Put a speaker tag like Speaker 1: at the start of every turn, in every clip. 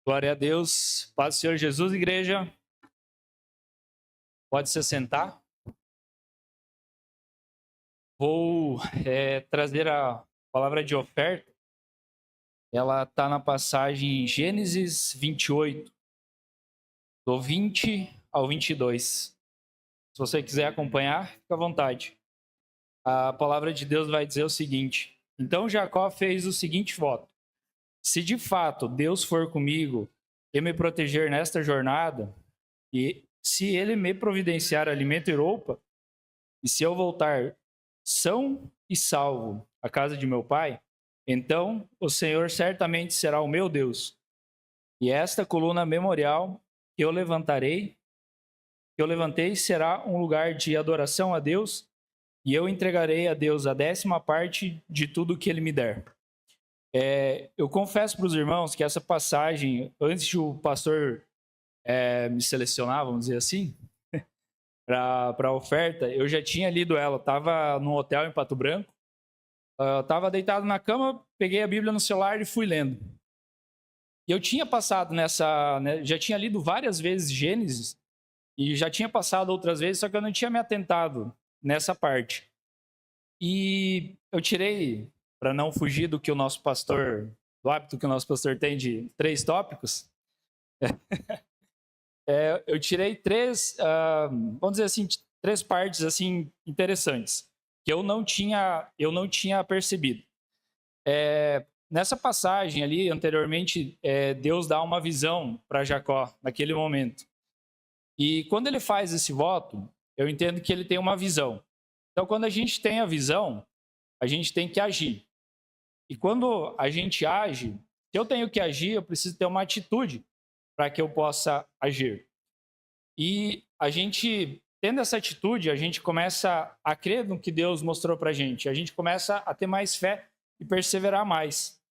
Speaker 1: Glória a Deus. Paz do Senhor Jesus, igreja. Pode se sentar. Vou trazer a palavra de oferta. Ela está na passagem Gênesis 28, do 20 ao 22. Se você quiser acompanhar, fica à vontade. A palavra de Deus vai dizer o seguinte: Então Jacó fez o seguinte voto: Se de fato Deus for comigo e me proteger nesta jornada, e se ele me providenciar alimento e roupa, e se eu voltar são e salvo à casa de meu pai, então o Senhor certamente será o meu Deus. E esta coluna memorial que eu levantei será um lugar de adoração a Deus, e eu entregarei a Deus a 10ª parte de tudo que ele me der. Eu confesso para os irmãos que essa passagem, antes de o pastor me selecionar, vamos dizer assim, para a oferta, eu já tinha lido ela. Estava num hotel em Pato Branco, estava deitado na cama, peguei a Bíblia no celular e fui lendo. E eu tinha passado já tinha lido várias vezes Gênesis, e já tinha passado outras vezes, só que eu não tinha me atentado nessa parte. E eu tirei, para não fugir do hábito que o nosso pastor tem de 3 tópicos, eu tirei 3, vamos dizer assim, 3 partes assim interessantes que eu não tinha percebido. Nessa passagem ali, anteriormente, Deus dá uma visão para Jacó naquele momento. E quando ele faz esse voto, eu entendo que ele tem uma visão. Então, quando a gente tem a visão, a gente tem que agir. E quando a gente age, se eu tenho que agir, eu preciso ter uma atitude para que eu possa agir. E a gente, tendo essa atitude, a gente começa a crer no que Deus mostrou para a gente. A gente começa a ter mais fé e perseverar mais.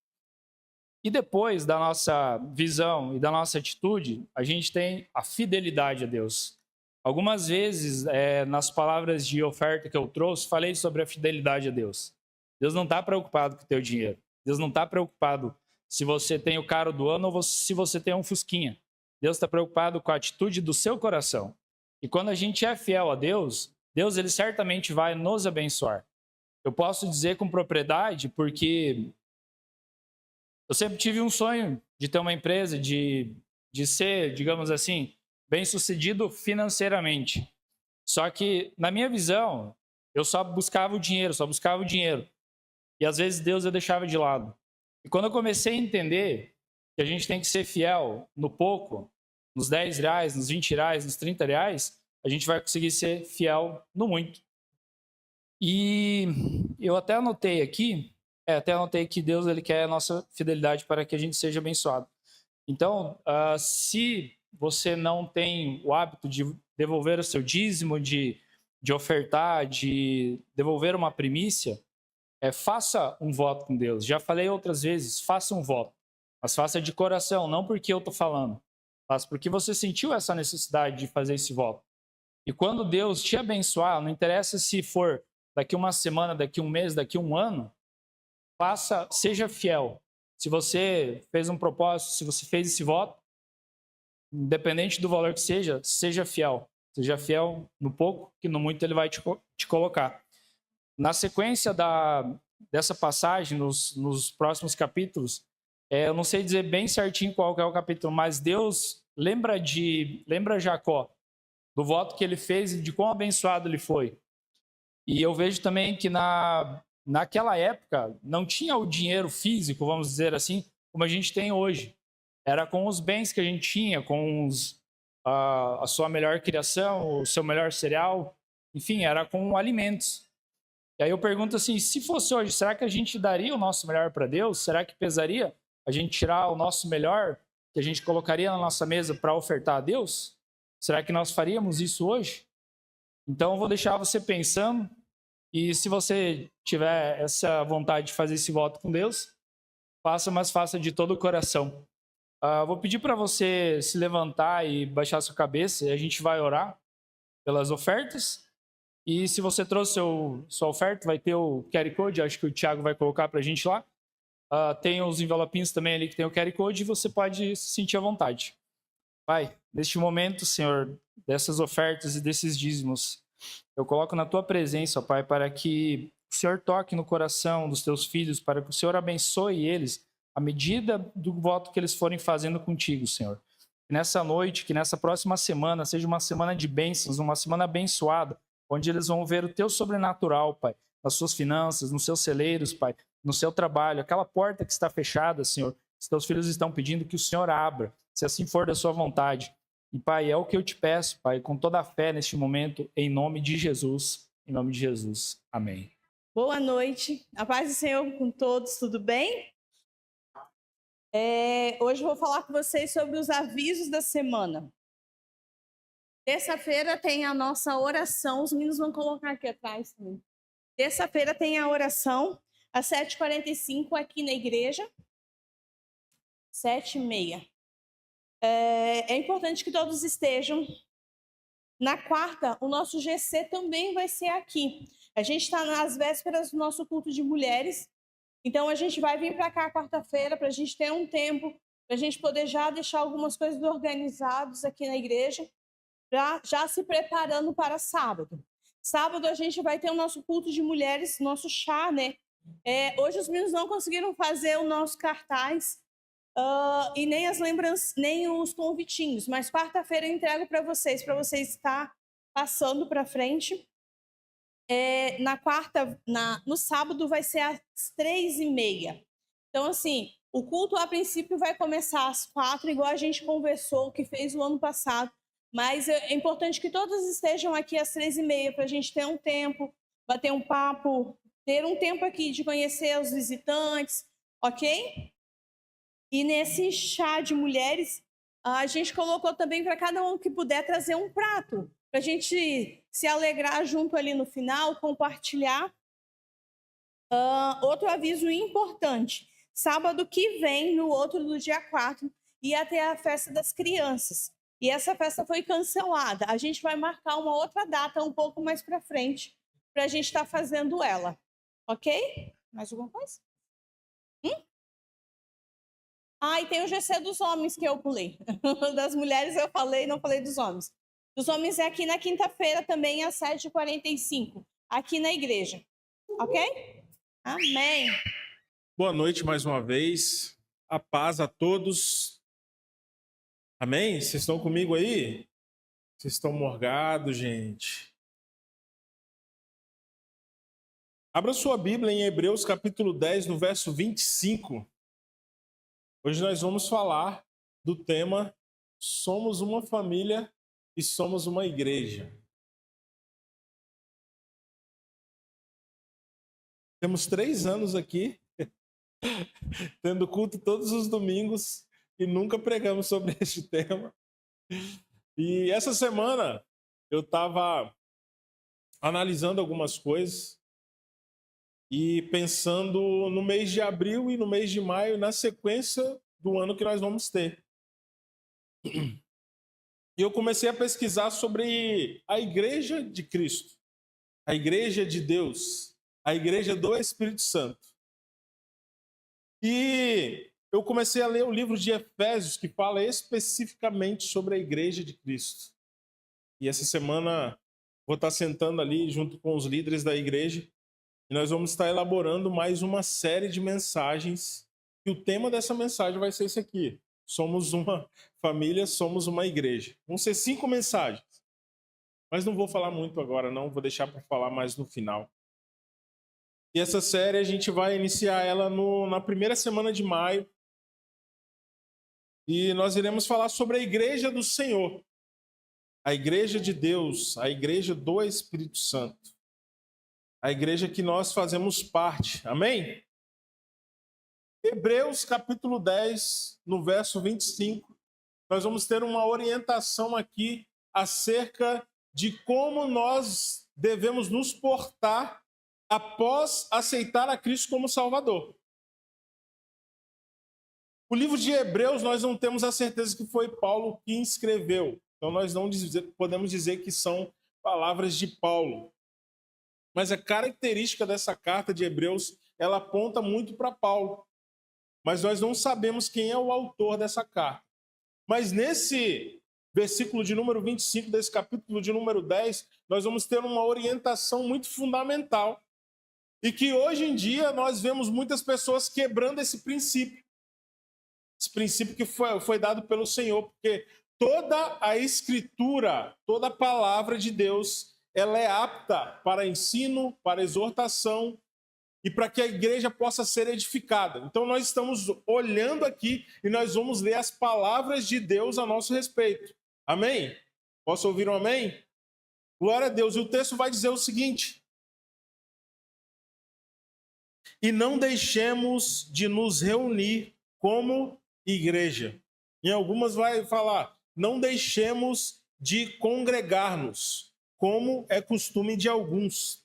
Speaker 1: E depois da nossa visão e da nossa atitude, a gente tem a fidelidade a Deus. Algumas vezes, nas palavras de oferta que eu trouxe, falei sobre a fidelidade a Deus. Deus não está preocupado com o teu dinheiro. Deus não está preocupado se você tem o carro do ano ou se você tem um fusquinha. Deus está preocupado com a atitude do seu coração. E quando a gente é fiel a Deus, Deus ele certamente vai nos abençoar. Eu posso dizer com propriedade porque eu sempre tive um sonho de ter uma empresa, de ser, digamos assim, bem-sucedido financeiramente. Só que, na minha visão, eu só buscava o dinheiro. E às vezes Deus eu deixava de lado. E quando eu comecei a entender que a gente tem que ser fiel no pouco, nos R$10, nos R$20, nos R$30, a gente vai conseguir ser fiel no muito. E eu até anotei aqui que Deus ele quer a nossa fidelidade para que a gente seja abençoado. Então, se você não tem o hábito de devolver o seu dízimo, de ofertar, de devolver uma primícia, faça um voto com Deus. Já falei outras vezes, faça um voto. Mas faça de coração, não porque eu estou falando. Faça porque você sentiu essa necessidade de fazer esse voto. E quando Deus te abençoar, não interessa se for daqui uma semana, daqui um mês, daqui um ano, seja fiel. Se você fez um propósito, se você fez esse voto, independente do valor que seja fiel. Seja fiel no pouco, que no muito ele vai te colocar. Na sequência dessa passagem, nos próximos capítulos, eu não sei dizer bem certinho qual é o capítulo, mas Deus lembra Jacó do voto que ele fez e de quão abençoado ele foi. E eu vejo também que naquela época não tinha o dinheiro físico, vamos dizer assim, como a gente tem hoje. Era com os bens que a gente tinha, com a sua melhor criação, o seu melhor cereal, enfim, era com alimentos. E aí eu pergunto assim, se fosse hoje, será que a gente daria o nosso melhor para Deus? Será que pesaria a gente tirar o nosso melhor que a gente colocaria na nossa mesa para ofertar a Deus? Será que nós faríamos isso hoje? Então eu vou deixar você pensando, e se você tiver essa vontade de fazer esse voto com Deus, faça, mas faça de todo o coração. Vou pedir para você se levantar e baixar sua cabeça, e a gente vai orar pelas ofertas. E se você trouxe sua oferta, vai ter o QR Code, acho que o Thiago vai colocar para a gente lá. Tem os envelopinhos também ali que tem o QR Code e você pode se sentir à vontade. Pai, neste momento, Senhor, dessas ofertas e desses dízimos, eu coloco na tua presença, ó Pai, para que o Senhor toque no coração dos teus filhos, para que o Senhor abençoe eles à medida do voto que eles forem fazendo contigo, Senhor. Que nessa noite, que nessa próxima semana seja uma semana de bênçãos, uma semana abençoada, onde eles vão ver o teu sobrenatural, Pai, nas suas finanças, nos seus celeiros, Pai, no seu trabalho, aquela porta que está fechada, Senhor, os teus filhos estão pedindo que o Senhor abra, se assim for da sua vontade. E, Pai, é o que eu te peço, Pai, com toda a fé neste momento, em nome de Jesus. Em nome de Jesus. Amém.
Speaker 2: Boa noite. A paz do Senhor com todos, tudo bem? Hoje eu vou falar com vocês sobre os avisos da semana. Terça-feira tem a nossa oração, os meninos vão colocar aqui atrás também. Terça-feira tem a oração, às 7h45 aqui na igreja. 7h30. É importante que todos estejam. Na quarta, o nosso GC também vai ser aqui. A gente está nas vésperas do nosso culto de mulheres. Então, a gente vai vir para cá quarta-feira para a gente ter um tempo, para a gente poder já deixar algumas coisas organizadas aqui na igreja, já se preparando para sábado. Sábado, a gente vai ter o nosso culto de mulheres, nosso chá, né? Hoje, os meninos não conseguiram fazer o nosso cartaz, e nem as lembranças, nem os convitinhos, mas quarta-feira eu entrego para vocês estar passando para frente. No sábado vai ser às 3h30. Então, assim, o culto a princípio vai começar às 4h, igual a gente conversou, que fez o ano passado, mas é importante que todos estejam aqui às 3h30 para a gente ter um tempo, bater um papo, ter um tempo aqui de conhecer os visitantes, ok? E nesse chá de mulheres, a gente colocou também para cada um que puder trazer um prato, para a gente se alegrar junto ali no final, compartilhar. Outro aviso importante, sábado que vem, no outro do dia 4, ia ter a festa das crianças. E essa festa foi cancelada. A gente vai marcar uma outra data um pouco mais para frente, para a gente estar fazendo ela. Ok? Mais alguma coisa? E tem o GC dos homens que eu pulei. Das mulheres eu falei, não falei dos homens. Dos homens é aqui na quinta-feira também, às 7h45, aqui na igreja. Ok? Amém.
Speaker 3: Boa noite mais uma vez. A paz a todos. Amém? Vocês estão comigo aí? Vocês estão morgados, gente. Abra sua Bíblia em Hebreus capítulo 10, no verso 25. Hoje nós vamos falar do tema Somos uma família e somos uma igreja. Temos 3 anos aqui, tendo culto todos os domingos e nunca pregamos sobre este tema. E essa semana eu estava analisando algumas coisas e pensando no mês de abril e no mês de maio, na sequência do ano que nós vamos ter. E eu comecei a pesquisar sobre a Igreja de Cristo, a Igreja de Deus, a Igreja do Espírito Santo. E eu comecei a ler o livro de Efésios, que fala especificamente sobre a Igreja de Cristo. E essa semana vou estar sentando ali junto com os líderes da igreja e nós vamos estar elaborando mais uma série de mensagens. E o tema dessa mensagem vai ser esse aqui. Somos uma família, somos uma igreja. Vão ser 5 mensagens. Mas não vou falar muito agora, não. Vou deixar para falar mais no final. E essa série a gente vai iniciar ela na primeira semana de maio. E nós iremos falar sobre a igreja do Senhor. A igreja de Deus, a igreja do Espírito Santo. A igreja que nós fazemos parte. Amém? Hebreus capítulo 10, no verso 25, nós vamos ter uma orientação aqui acerca de como nós devemos nos portar após aceitar a Cristo como Salvador. O livro de Hebreus, nós não temos a certeza que foi Paulo que escreveu. Então, nós não podemos dizer que são palavras de Paulo. Mas a característica dessa carta de Hebreus, ela aponta muito para Paulo. mas nós não sabemos quem é o autor dessa carta. Mas nesse versículo de número 25 desse capítulo de número 10, nós vamos ter uma orientação muito fundamental e que hoje em dia nós vemos muitas pessoas quebrando esse princípio que foi dado pelo Senhor, porque toda a Escritura, toda a palavra de Deus, ela é apta para ensino, para exortação e para que a igreja possa ser edificada. Então nós estamos olhando aqui e nós vamos ler as palavras de Deus a nosso respeito. Amém? Posso ouvir um amém? Glória a Deus. E o texto vai dizer o seguinte: e não deixemos de nos reunir como igreja. Em algumas vai falar, não deixemos de congregar-nos, como é costume de alguns.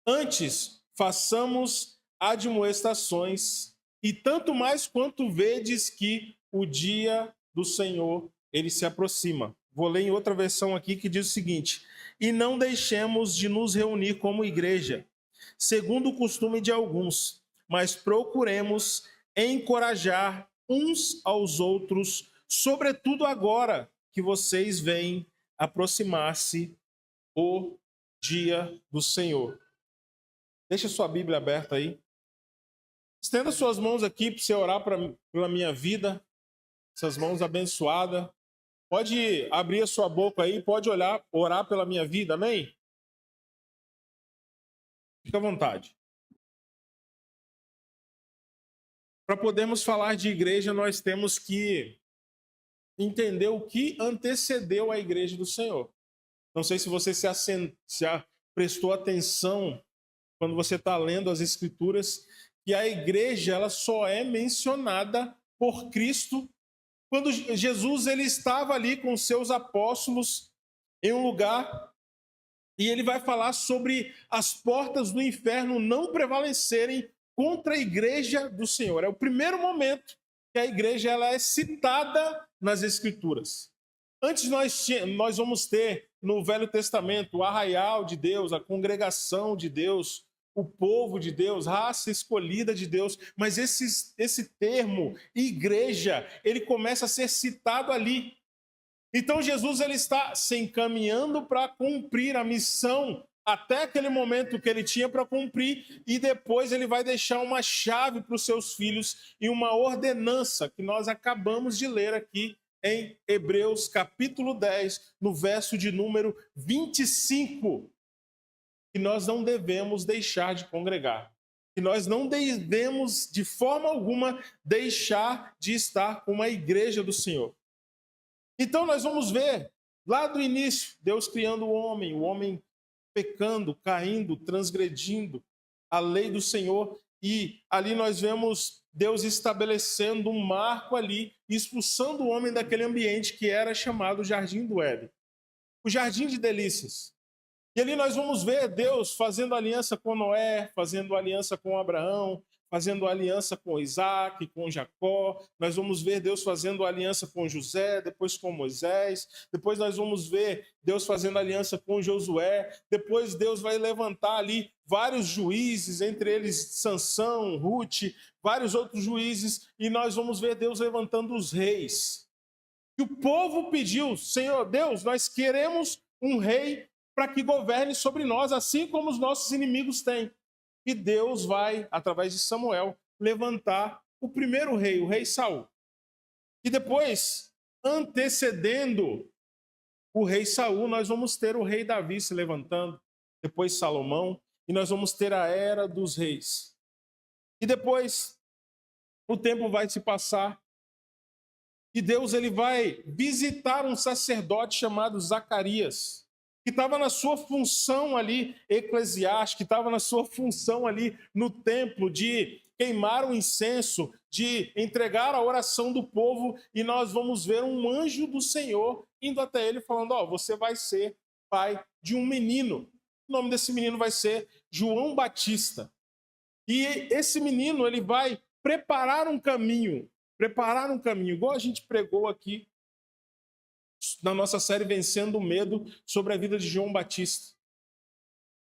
Speaker 3: Antes, façamos admoestações, e tanto mais quanto vedes que o dia do Senhor, ele se aproxima. Vou ler em outra versão aqui que diz o seguinte: e não deixemos de nos reunir como igreja, segundo o costume de alguns, mas procuremos encorajar uns aos outros, sobretudo agora que vocês veem aproximar-se o dia do Senhor. Deixa sua Bíblia aberta aí. Estenda suas mãos aqui para você orar pela minha vida, essas mãos abençoadas. Pode abrir a sua boca aí, pode orar pela minha vida, amém? Fica à vontade. Para podermos falar de igreja, nós temos que entender o que antecedeu a igreja do Senhor. Não sei se você prestou atenção quando você está lendo as Escrituras, que a igreja ela só é mencionada por Cristo quando Jesus ele estava ali com seus apóstolos em um lugar e ele vai falar sobre as portas do inferno não prevalecerem contra a igreja do Senhor. É o primeiro momento que a igreja ela é citada nas Escrituras. Antes nós vamos ter no Velho Testamento o arraial de Deus, a congregação de Deus, o povo de Deus, raça escolhida de Deus, mas esse termo, igreja, ele começa a ser citado ali. Então Jesus ele está se encaminhando para cumprir a missão até aquele momento que ele tinha para cumprir, e depois ele vai deixar uma chave para os seus filhos e uma ordenança que nós acabamos de ler aqui em Hebreus capítulo 10, no verso de número 25, que nós não devemos deixar de congregar, que nós não devemos de forma alguma deixar de estar com a igreja do Senhor. Então nós vamos ver lá do início, Deus criando o homem pecando, caindo, transgredindo a lei do Senhor, e ali nós vemos Deus estabelecendo um marco ali, expulsando o homem daquele ambiente que era chamado Jardim do Éden, o Jardim de Delícias. E ali nós vamos ver Deus fazendo aliança com Noé, fazendo aliança com Abraão, fazendo aliança com Isaac, com Jacó. Nós vamos ver Deus fazendo aliança com José, depois com Moisés. Depois nós vamos ver Deus fazendo aliança com Josué. Depois Deus vai levantar ali vários juízes, entre eles Sansão, Ruth, vários outros juízes. E nós vamos ver Deus levantando os reis. E o povo pediu: Senhor Deus, nós queremos um rei para que governe sobre nós, assim como os nossos inimigos têm. E Deus vai, através de Samuel, levantar o primeiro rei, o rei Saul. E depois, antecedendo o rei Saul, nós vamos ter o rei Davi se levantando, depois Salomão, e nós vamos ter a era dos reis. E depois, o tempo vai se passar, e Deus ele vai visitar um sacerdote chamado Zacarias, que estava na sua função ali eclesiástica, que estava na sua função ali no templo de queimar o incenso, de entregar a oração do povo, e nós vamos ver um anjo do Senhor indo até ele falando: você vai ser pai de um menino. O nome desse menino vai ser João Batista. E esse menino ele vai preparar um caminho, igual a gente pregou aqui na nossa série Vencendo o Medo, sobre a vida de João Batista.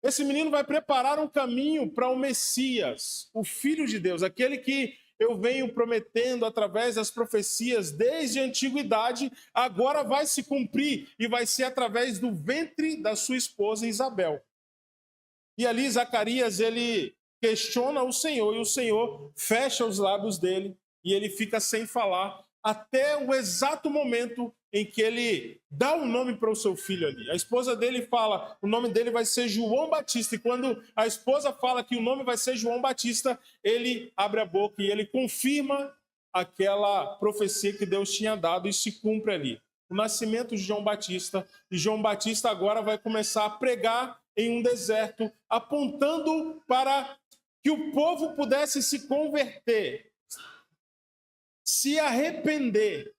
Speaker 3: Esse menino vai preparar um caminho para o Messias, o Filho de Deus, aquele que eu venho prometendo através das profecias desde a antiguidade, agora vai se cumprir e vai ser através do ventre da sua esposa Isabel. E ali Zacarias, ele questiona o Senhor e o Senhor fecha os lábios dele e ele fica sem falar até o exato momento em que ele dá um nome para o seu filho ali. A esposa dele fala, o nome dele vai ser João Batista. E quando a esposa fala que o nome vai ser João Batista, ele abre a boca e ele confirma aquela profecia que Deus tinha dado e se cumpre ali. O nascimento de João Batista. E João Batista agora vai começar a pregar em um deserto, apontando para que o povo pudesse se converter, se arrepender,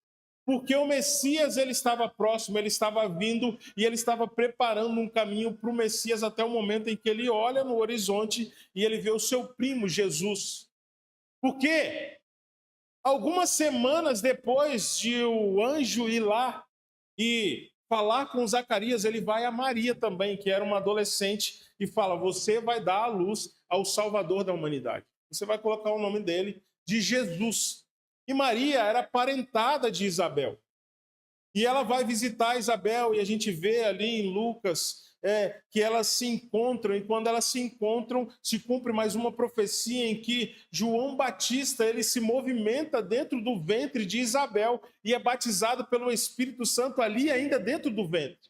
Speaker 3: porque o Messias ele estava próximo, ele estava vindo e ele estava preparando um caminho para o Messias até o momento em que ele olha no horizonte e ele vê o seu primo Jesus. Porque algumas semanas depois de o anjo ir lá e falar com Zacarias, ele vai a Maria também, que era uma adolescente, e fala: você vai dar à luz ao Salvador da humanidade. Você vai colocar o nome dele de Jesus. E Maria era parentada de Isabel. E ela vai visitar Isabel, e a gente vê ali em Lucas que elas se encontram, e quando elas se encontram, se cumpre mais uma profecia em que João Batista ele se movimenta dentro do ventre de Isabel e é batizado pelo Espírito Santo ali ainda dentro do ventre.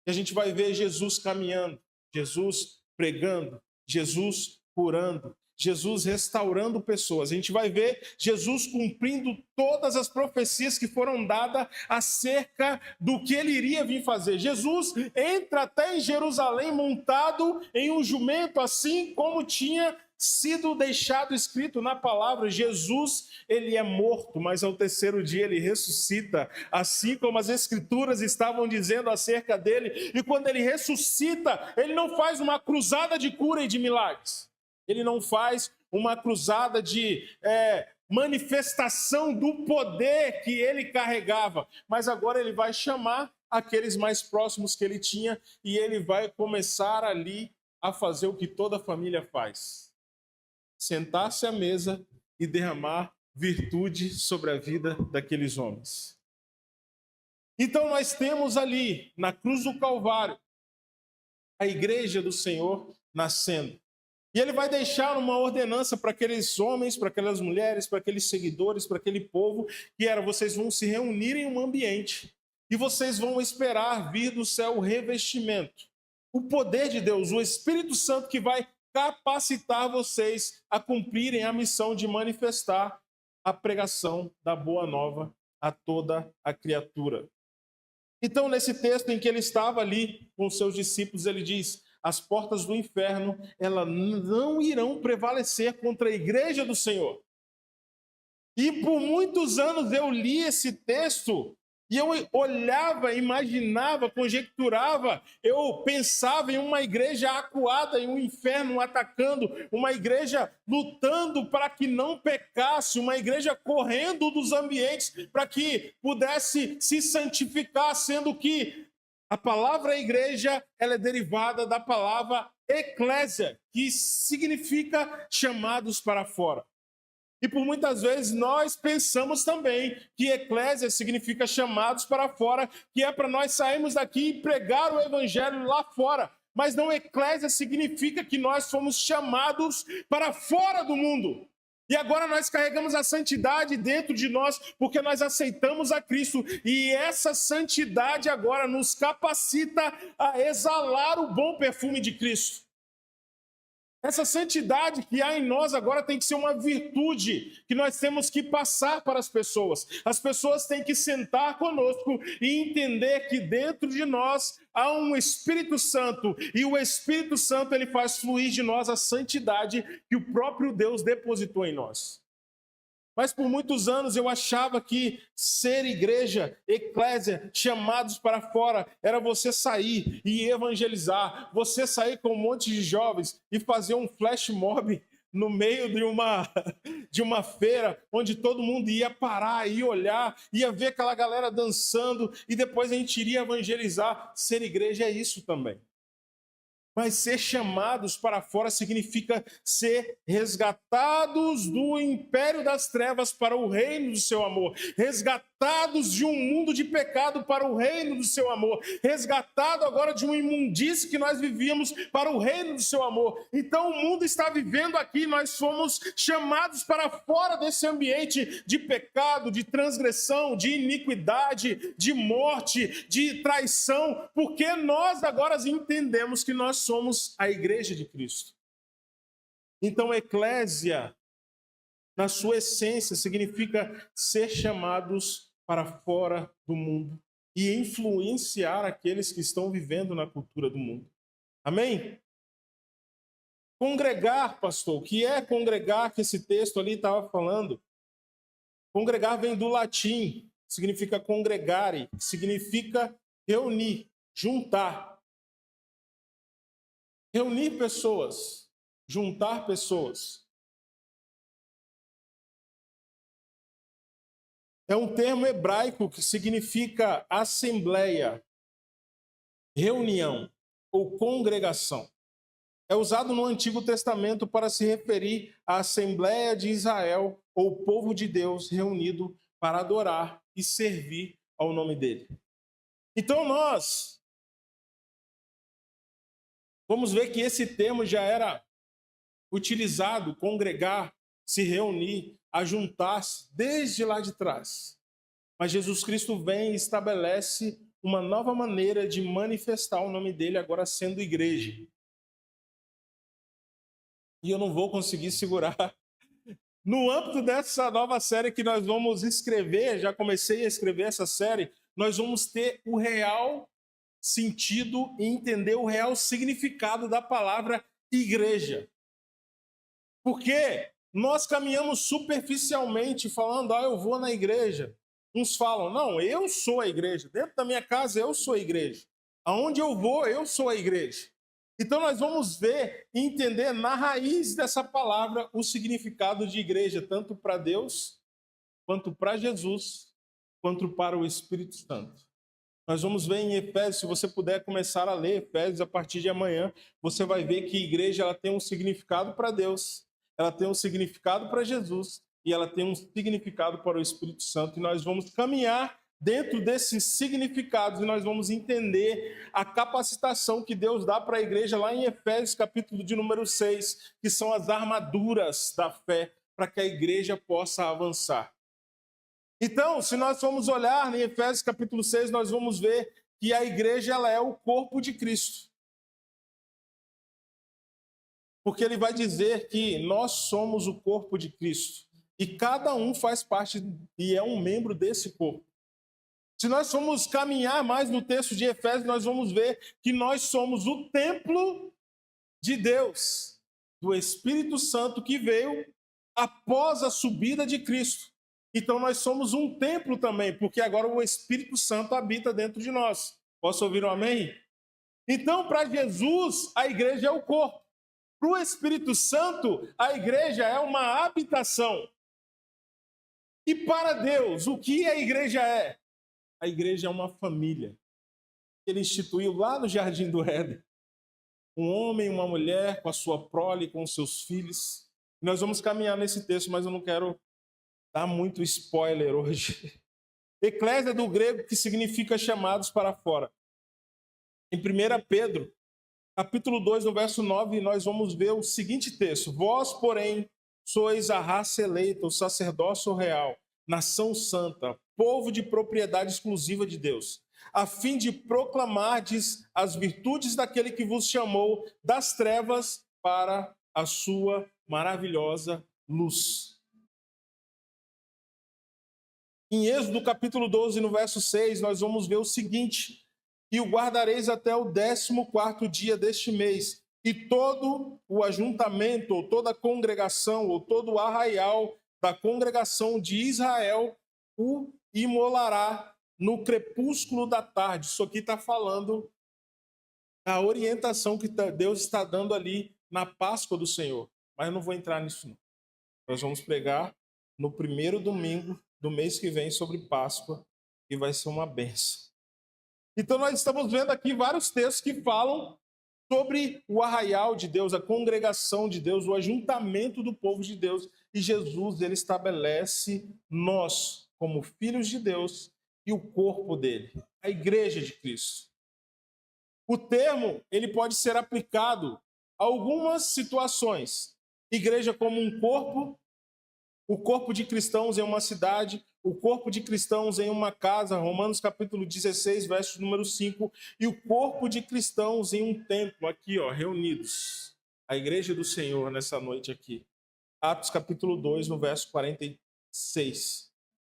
Speaker 3: E a gente vai ver Jesus caminhando, Jesus pregando, Jesus curando, Jesus restaurando pessoas. A gente vai ver Jesus cumprindo todas as profecias que foram dadas acerca do que ele iria vir fazer. Jesus entra até em Jerusalém montado em um jumento, assim como tinha sido deixado escrito na palavra. Jesus, ele é morto, mas ao terceiro dia ele ressuscita, assim como as escrituras estavam dizendo acerca dele. E quando ele ressuscita, ele não faz uma cruzada de cura e de milagres. Ele não faz uma cruzada de manifestação do poder que ele carregava, mas agora ele vai chamar aqueles mais próximos que ele tinha e ele vai começar ali a fazer o que toda família faz: sentar-se à mesa e derramar virtude sobre a vida daqueles homens. Então nós temos ali, na cruz do Calvário, a igreja do Senhor nascendo. E ele vai deixar uma ordenança para aqueles homens, para aquelas mulheres, para aqueles seguidores, para aquele povo, que era: vocês vão se reunir em um ambiente e vocês vão esperar vir do céu o revestimento, o poder de Deus, o Espírito Santo, que vai capacitar vocês a cumprirem a missão de manifestar a pregação da boa nova a toda a criatura. Então, nesse texto em que ele estava ali com os seus discípulos, ele diz: as portas do inferno, elas não irão prevalecer contra a igreja do Senhor. E por muitos anos eu li esse texto e eu olhava, imaginava, conjecturava, eu pensava em uma igreja acuada, em um inferno atacando, uma igreja lutando para que não pecasse, uma igreja correndo dos ambientes para que pudesse se santificar, sendo que a palavra igreja, ela é derivada da palavra eclésia, que significa chamados para fora. E por muitas vezes nós pensamos também que eclésia significa chamados para fora, que é para nós sairmos daqui e pregar o evangelho lá fora. Mas não, eclésia significa que nós fomos chamados para fora do mundo. E agora nós carregamos a santidade dentro de nós, porque nós aceitamos a Cristo. E essa santidade agora nos capacita a exalar o bom perfume de Cristo. Essa santidade que há em nós agora tem que ser uma virtude que nós temos que passar para as pessoas. As pessoas têm que sentar conosco e entender que dentro de nós há um Espírito Santo, e o Espírito Santo ele faz fluir de nós a santidade que o próprio Deus depositou em nós. Mas por muitos anos eu achava que ser igreja, eclésia, chamados para fora, era você sair e evangelizar, você sair com um monte de jovens e fazer um flash mob no meio de uma feira, onde todo mundo ia parar, ia olhar, ia ver aquela galera dançando, e depois a gente iria evangelizar. Ser igreja é isso também. Mas ser chamados para fora significa ser resgatados do império das trevas para o reino do seu amor. Resgatados de um mundo de pecado para o reino do seu amor. Resgatado agora de uma imundície que nós vivíamos para o reino do seu amor. Então o mundo está vivendo aqui, nós fomos chamados para fora desse ambiente de pecado, de transgressão, de iniquidade, de morte, de traição, porque nós agora entendemos que nós somos a igreja de Cristo. Então, eclésia, na sua essência, significa ser chamados para fora do mundo e influenciar aqueles que estão vivendo na cultura do mundo. Amém? Congregar, pastor, o que é congregar que esse texto ali estava falando? Congregar vem do latim, significa congregare, significa reunir, juntar. Reunir pessoas, juntar pessoas. É um termo hebraico que significa assembleia, reunião ou congregação. É usado no Antigo Testamento para se referir à Assembleia de Israel ou povo de Deus reunido para adorar e servir ao nome dele. Então nós vamos ver que esse termo já era utilizado, congregar, se reunir, ajuntar-se, desde lá de trás. Mas Jesus Cristo vem e estabelece uma nova maneira de manifestar o nome dele, agora sendo igreja. E eu não vou conseguir segurar. No âmbito dessa nova série que nós vamos escrever, já comecei a escrever essa série, nós vamos ter o real sentido e entender o real significado da palavra igreja. Porque nós caminhamos superficialmente falando, eu vou na igreja. Uns falam, não, eu sou a igreja. Dentro da minha casa, eu sou a igreja. Aonde eu vou, eu sou a igreja. Então nós vamos ver e entender na raiz dessa palavra o significado de igreja, tanto para Deus, quanto para Jesus, quanto para o Espírito Santo. Nós vamos ver em Efésios, se você puder começar a ler Efésios a partir de amanhã, você vai ver que a igreja ela tem um significado para Deus, ela tem um significado para Jesus e ela tem um significado para o Espírito Santo. E nós vamos caminhar dentro desses significados e nós vamos entender a capacitação que Deus dá para a igreja lá em Efésios, capítulo de número 6, que são as armaduras da fé para que a igreja possa avançar. Então, se nós formos olhar em Efésios capítulo 6, nós vamos ver que a igreja ela é o corpo de Cristo. Porque ele vai dizer que nós somos o corpo de Cristo. E cada um faz parte e é um membro desse corpo. Se nós formos caminhar mais no texto de Efésios, nós vamos ver que nós somos o templo de Deus, do Espírito Santo que veio após a subida de Cristo. Então nós somos um templo também, porque agora o Espírito Santo habita dentro de nós. Posso ouvir um amém? Então, para Jesus, a igreja é o corpo. Para o Espírito Santo, a igreja é uma habitação. E para Deus, o que a igreja é? A igreja é uma família. Ele instituiu lá no Jardim do Éden. Um homem e uma mulher com a sua prole, com os seus filhos. Nós vamos caminhar nesse texto, mas eu não quero dar muito spoiler hoje. Eclésia do grego, que significa chamados para fora. Em 1 Pedro, capítulo 2, no verso 9, nós vamos ver o seguinte texto. Vós, porém, sois a raça eleita, o sacerdócio real, nação santa, povo de propriedade exclusiva de Deus, a fim de proclamardes as virtudes daquele que vos chamou das trevas para a sua maravilhosa luz. Em Êxodo capítulo 12, no verso 6, nós vamos ver o seguinte: e o guardareis até o 14º dia deste mês, e todo o ajuntamento, ou toda a congregação, ou todo o arraial da congregação de Israel o imolará no crepúsculo da tarde. Isso aqui está falando da orientação que Deus está dando ali na Páscoa do Senhor. Mas eu não vou entrar nisso, não. Nós vamos pregar no primeiro domingo do mês que vem sobre Páscoa, e vai ser uma bênção. Então nós estamos vendo aqui vários textos que falam sobre o arraial de Deus, a congregação de Deus, o ajuntamento do povo de Deus. E Jesus, ele estabelece nós como filhos de Deus e o corpo dele, a igreja de Cristo. O termo, ele pode ser aplicado a algumas situações. Igreja como um corpo, o corpo de cristãos em uma cidade, o corpo de cristãos em uma casa, Romanos capítulo 16, verso número 5, e o corpo de cristãos em um templo, aqui, ó, reunidos. A igreja do Senhor nessa noite aqui. Atos capítulo 2, no verso 46.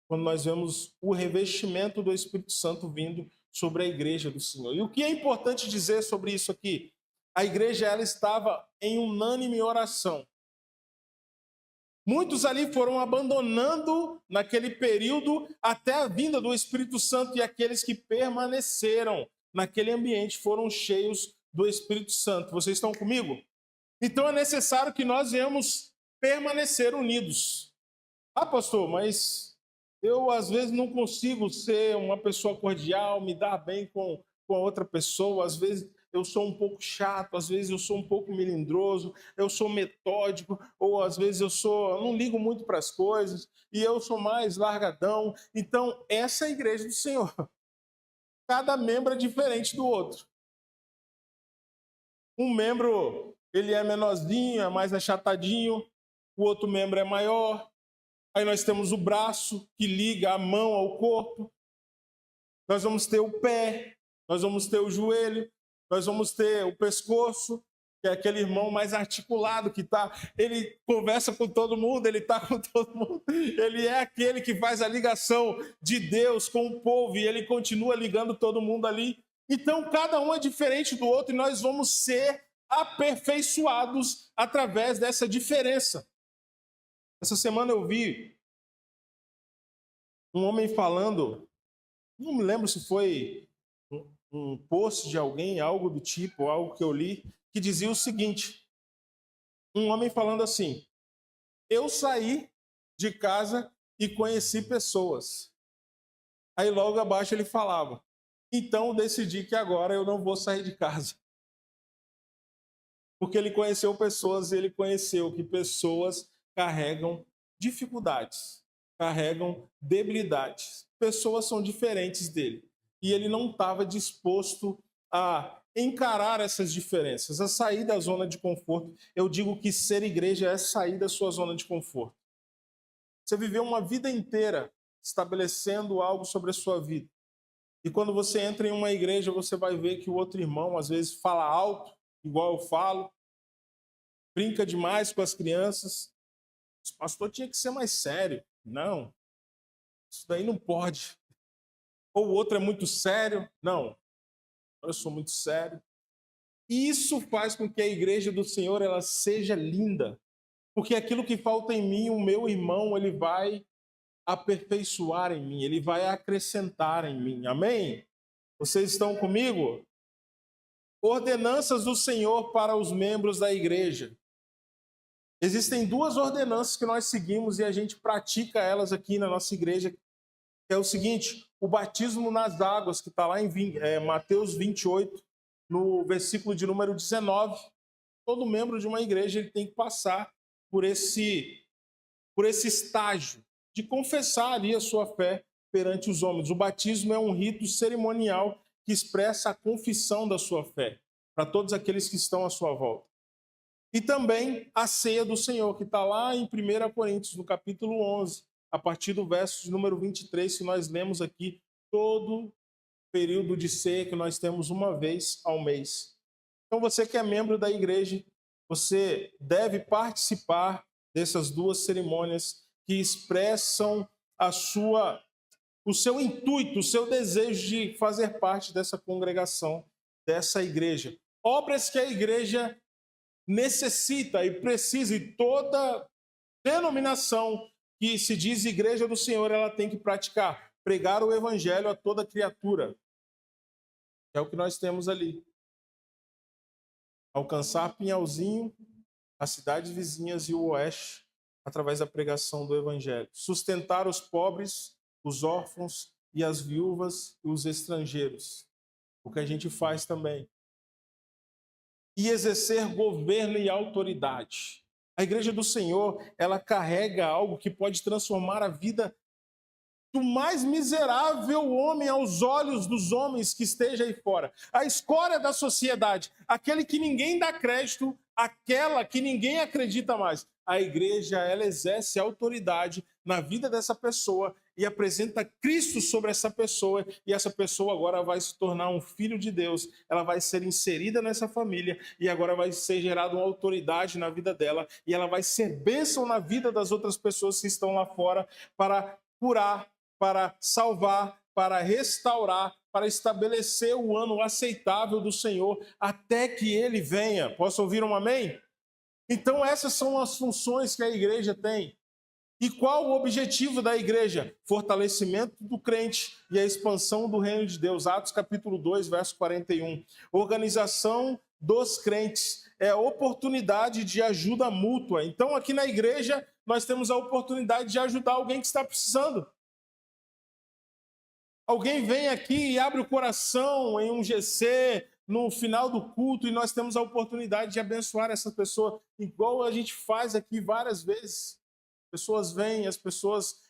Speaker 3: Quando nós vemos o revestimento do Espírito Santo vindo sobre a igreja do Senhor. E o que é importante dizer sobre isso aqui? A igreja, ela estava em unânime oração. Muitos ali foram abandonando naquele período até a vinda do Espírito Santo, e aqueles que permaneceram naquele ambiente foram cheios do Espírito Santo. Vocês estão comigo? Então é necessário que nós venhamos permanecer unidos. Ah, pastor, mas eu às vezes não consigo ser uma pessoa cordial, me dar bem com a outra pessoa, às vezes eu sou um pouco chato, às vezes eu sou um pouco melindroso, eu sou metódico, ou às vezes eu não ligo muito para as coisas, e eu sou mais largadão. Então, essa é a igreja do Senhor. Cada membro é diferente do outro. Um membro, ele é menorzinho, é mais achatadinho, o outro membro é maior. Aí nós temos o braço, que liga a mão ao corpo. Nós vamos ter o pé, nós vamos ter o joelho, nós vamos ter o pescoço, que é aquele irmão mais articulado, ele conversa com todo mundo, ele está com todo mundo. Ele é aquele que faz a ligação de Deus com o povo, e ele continua ligando todo mundo ali. Então, cada um é diferente do outro, e nós vamos ser aperfeiçoados através dessa diferença. Essa semana eu vi um homem falando, não me lembro se foi um post de alguém, algo do tipo, algo que eu li, que dizia o seguinte: um homem falando assim: eu saí de casa e conheci pessoas. Aí logo abaixo ele falava: então eu decidi que agora eu não vou sair de casa. Porque ele conheceu pessoas e ele conheceu que pessoas carregam dificuldades, carregam debilidades. Pessoas são diferentes dele. E ele não estava disposto a encarar essas diferenças, a sair da zona de conforto. Eu digo que ser igreja é sair da sua zona de conforto. Você viveu uma vida inteira estabelecendo algo sobre a sua vida. E quando você entra em uma igreja, você vai ver que o outro irmão, às vezes, fala alto, igual eu falo, brinca demais com as crianças. O pastor tinha que ser mais sério. Não, isso daí não pode. Ou o outro é muito sério. Não, eu sou muito sério. E isso faz com que a igreja do Senhor ela seja linda. Porque aquilo que falta em mim, o meu irmão, ele vai aperfeiçoar em mim, ele vai acrescentar em mim. Amém? Vocês estão comigo? Ordenanças do Senhor para os membros da igreja. Existem duas ordenanças que nós seguimos e a gente pratica elas aqui na nossa igreja, que é o seguinte: o batismo nas águas, que está lá em Mateus 28, no versículo de número 19. Todo membro de uma igreja ele tem que passar por esse estágio de confessar ali a sua fé perante os homens. O batismo é um rito cerimonial que expressa a confissão da sua fé para todos aqueles que estão à sua volta. E também a ceia do Senhor, que está lá em 1 Coríntios, no capítulo 11, a partir do verso de número 23, que nós lemos aqui todo período de ceia que nós temos uma vez ao mês. Então você que é membro da igreja, você deve participar dessas duas cerimônias que expressam o seu intuito, o seu desejo de fazer parte dessa congregação, dessa igreja. Obras que a igreja necessita e precisa, e toda denominação que se diz igreja do Senhor, ela tem que praticar, pregar o evangelho a toda criatura. É o que nós temos ali. Alcançar Pinhalzinho, as cidades vizinhas e o oeste, através da pregação do evangelho. Sustentar os pobres, os órfãos e as viúvas e os estrangeiros. O que a gente faz também. e exercer governo e autoridade. A igreja do Senhor, ela carrega algo que pode transformar a vida do mais miserável homem aos olhos dos homens que esteja aí fora. A escória da sociedade, aquele que ninguém dá crédito, aquela que ninguém acredita mais. A igreja, ela exerce autoridade na vida dessa pessoa e apresenta Cristo sobre essa pessoa, e essa pessoa agora vai se tornar um filho de Deus, ela vai ser inserida nessa família, e agora vai ser gerada uma autoridade na vida dela, e ela vai ser bênção na vida das outras pessoas que estão lá fora para curar, para salvar, para restaurar, para estabelecer o ano aceitável do Senhor, até que Ele venha. Posso ouvir um amém? Então essas são as funções que a igreja tem. E qual o objetivo da igreja? Fortalecimento do crente e a expansão do reino de Deus. Atos capítulo 2, verso 41. Organização dos crentes. É oportunidade de ajuda mútua. Então aqui na igreja nós temos a oportunidade de ajudar alguém que está precisando. Alguém vem aqui e abre o coração em um GC, no final do culto, e nós temos a oportunidade de abençoar essa pessoa, igual a gente faz aqui várias vezes. Pessoas vêm, as pessoas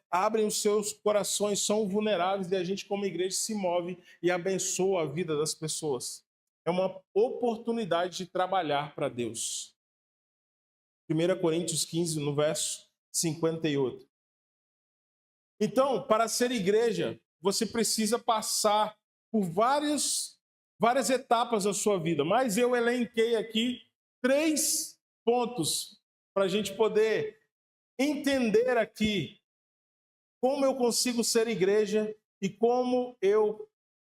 Speaker 3: abrem os seus corações, são vulneráveis, e a gente, como igreja, se move e abençoa a vida das pessoas. É uma oportunidade de trabalhar para Deus. 1 Coríntios 15, no verso 58. Então, para ser igreja, você precisa passar por várias etapas da sua vida. Mas eu elenquei aqui 3 pontos para a gente poder entender aqui como eu consigo ser igreja e como eu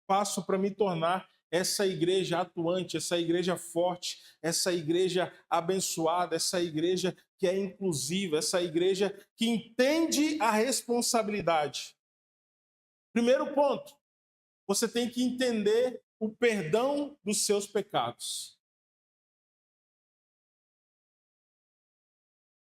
Speaker 3: faço para me tornar essa igreja atuante, essa igreja forte, essa igreja abençoada, essa igreja que é inclusiva, essa igreja que entende a responsabilidade. Primeiro ponto, você tem que entender o perdão dos seus pecados.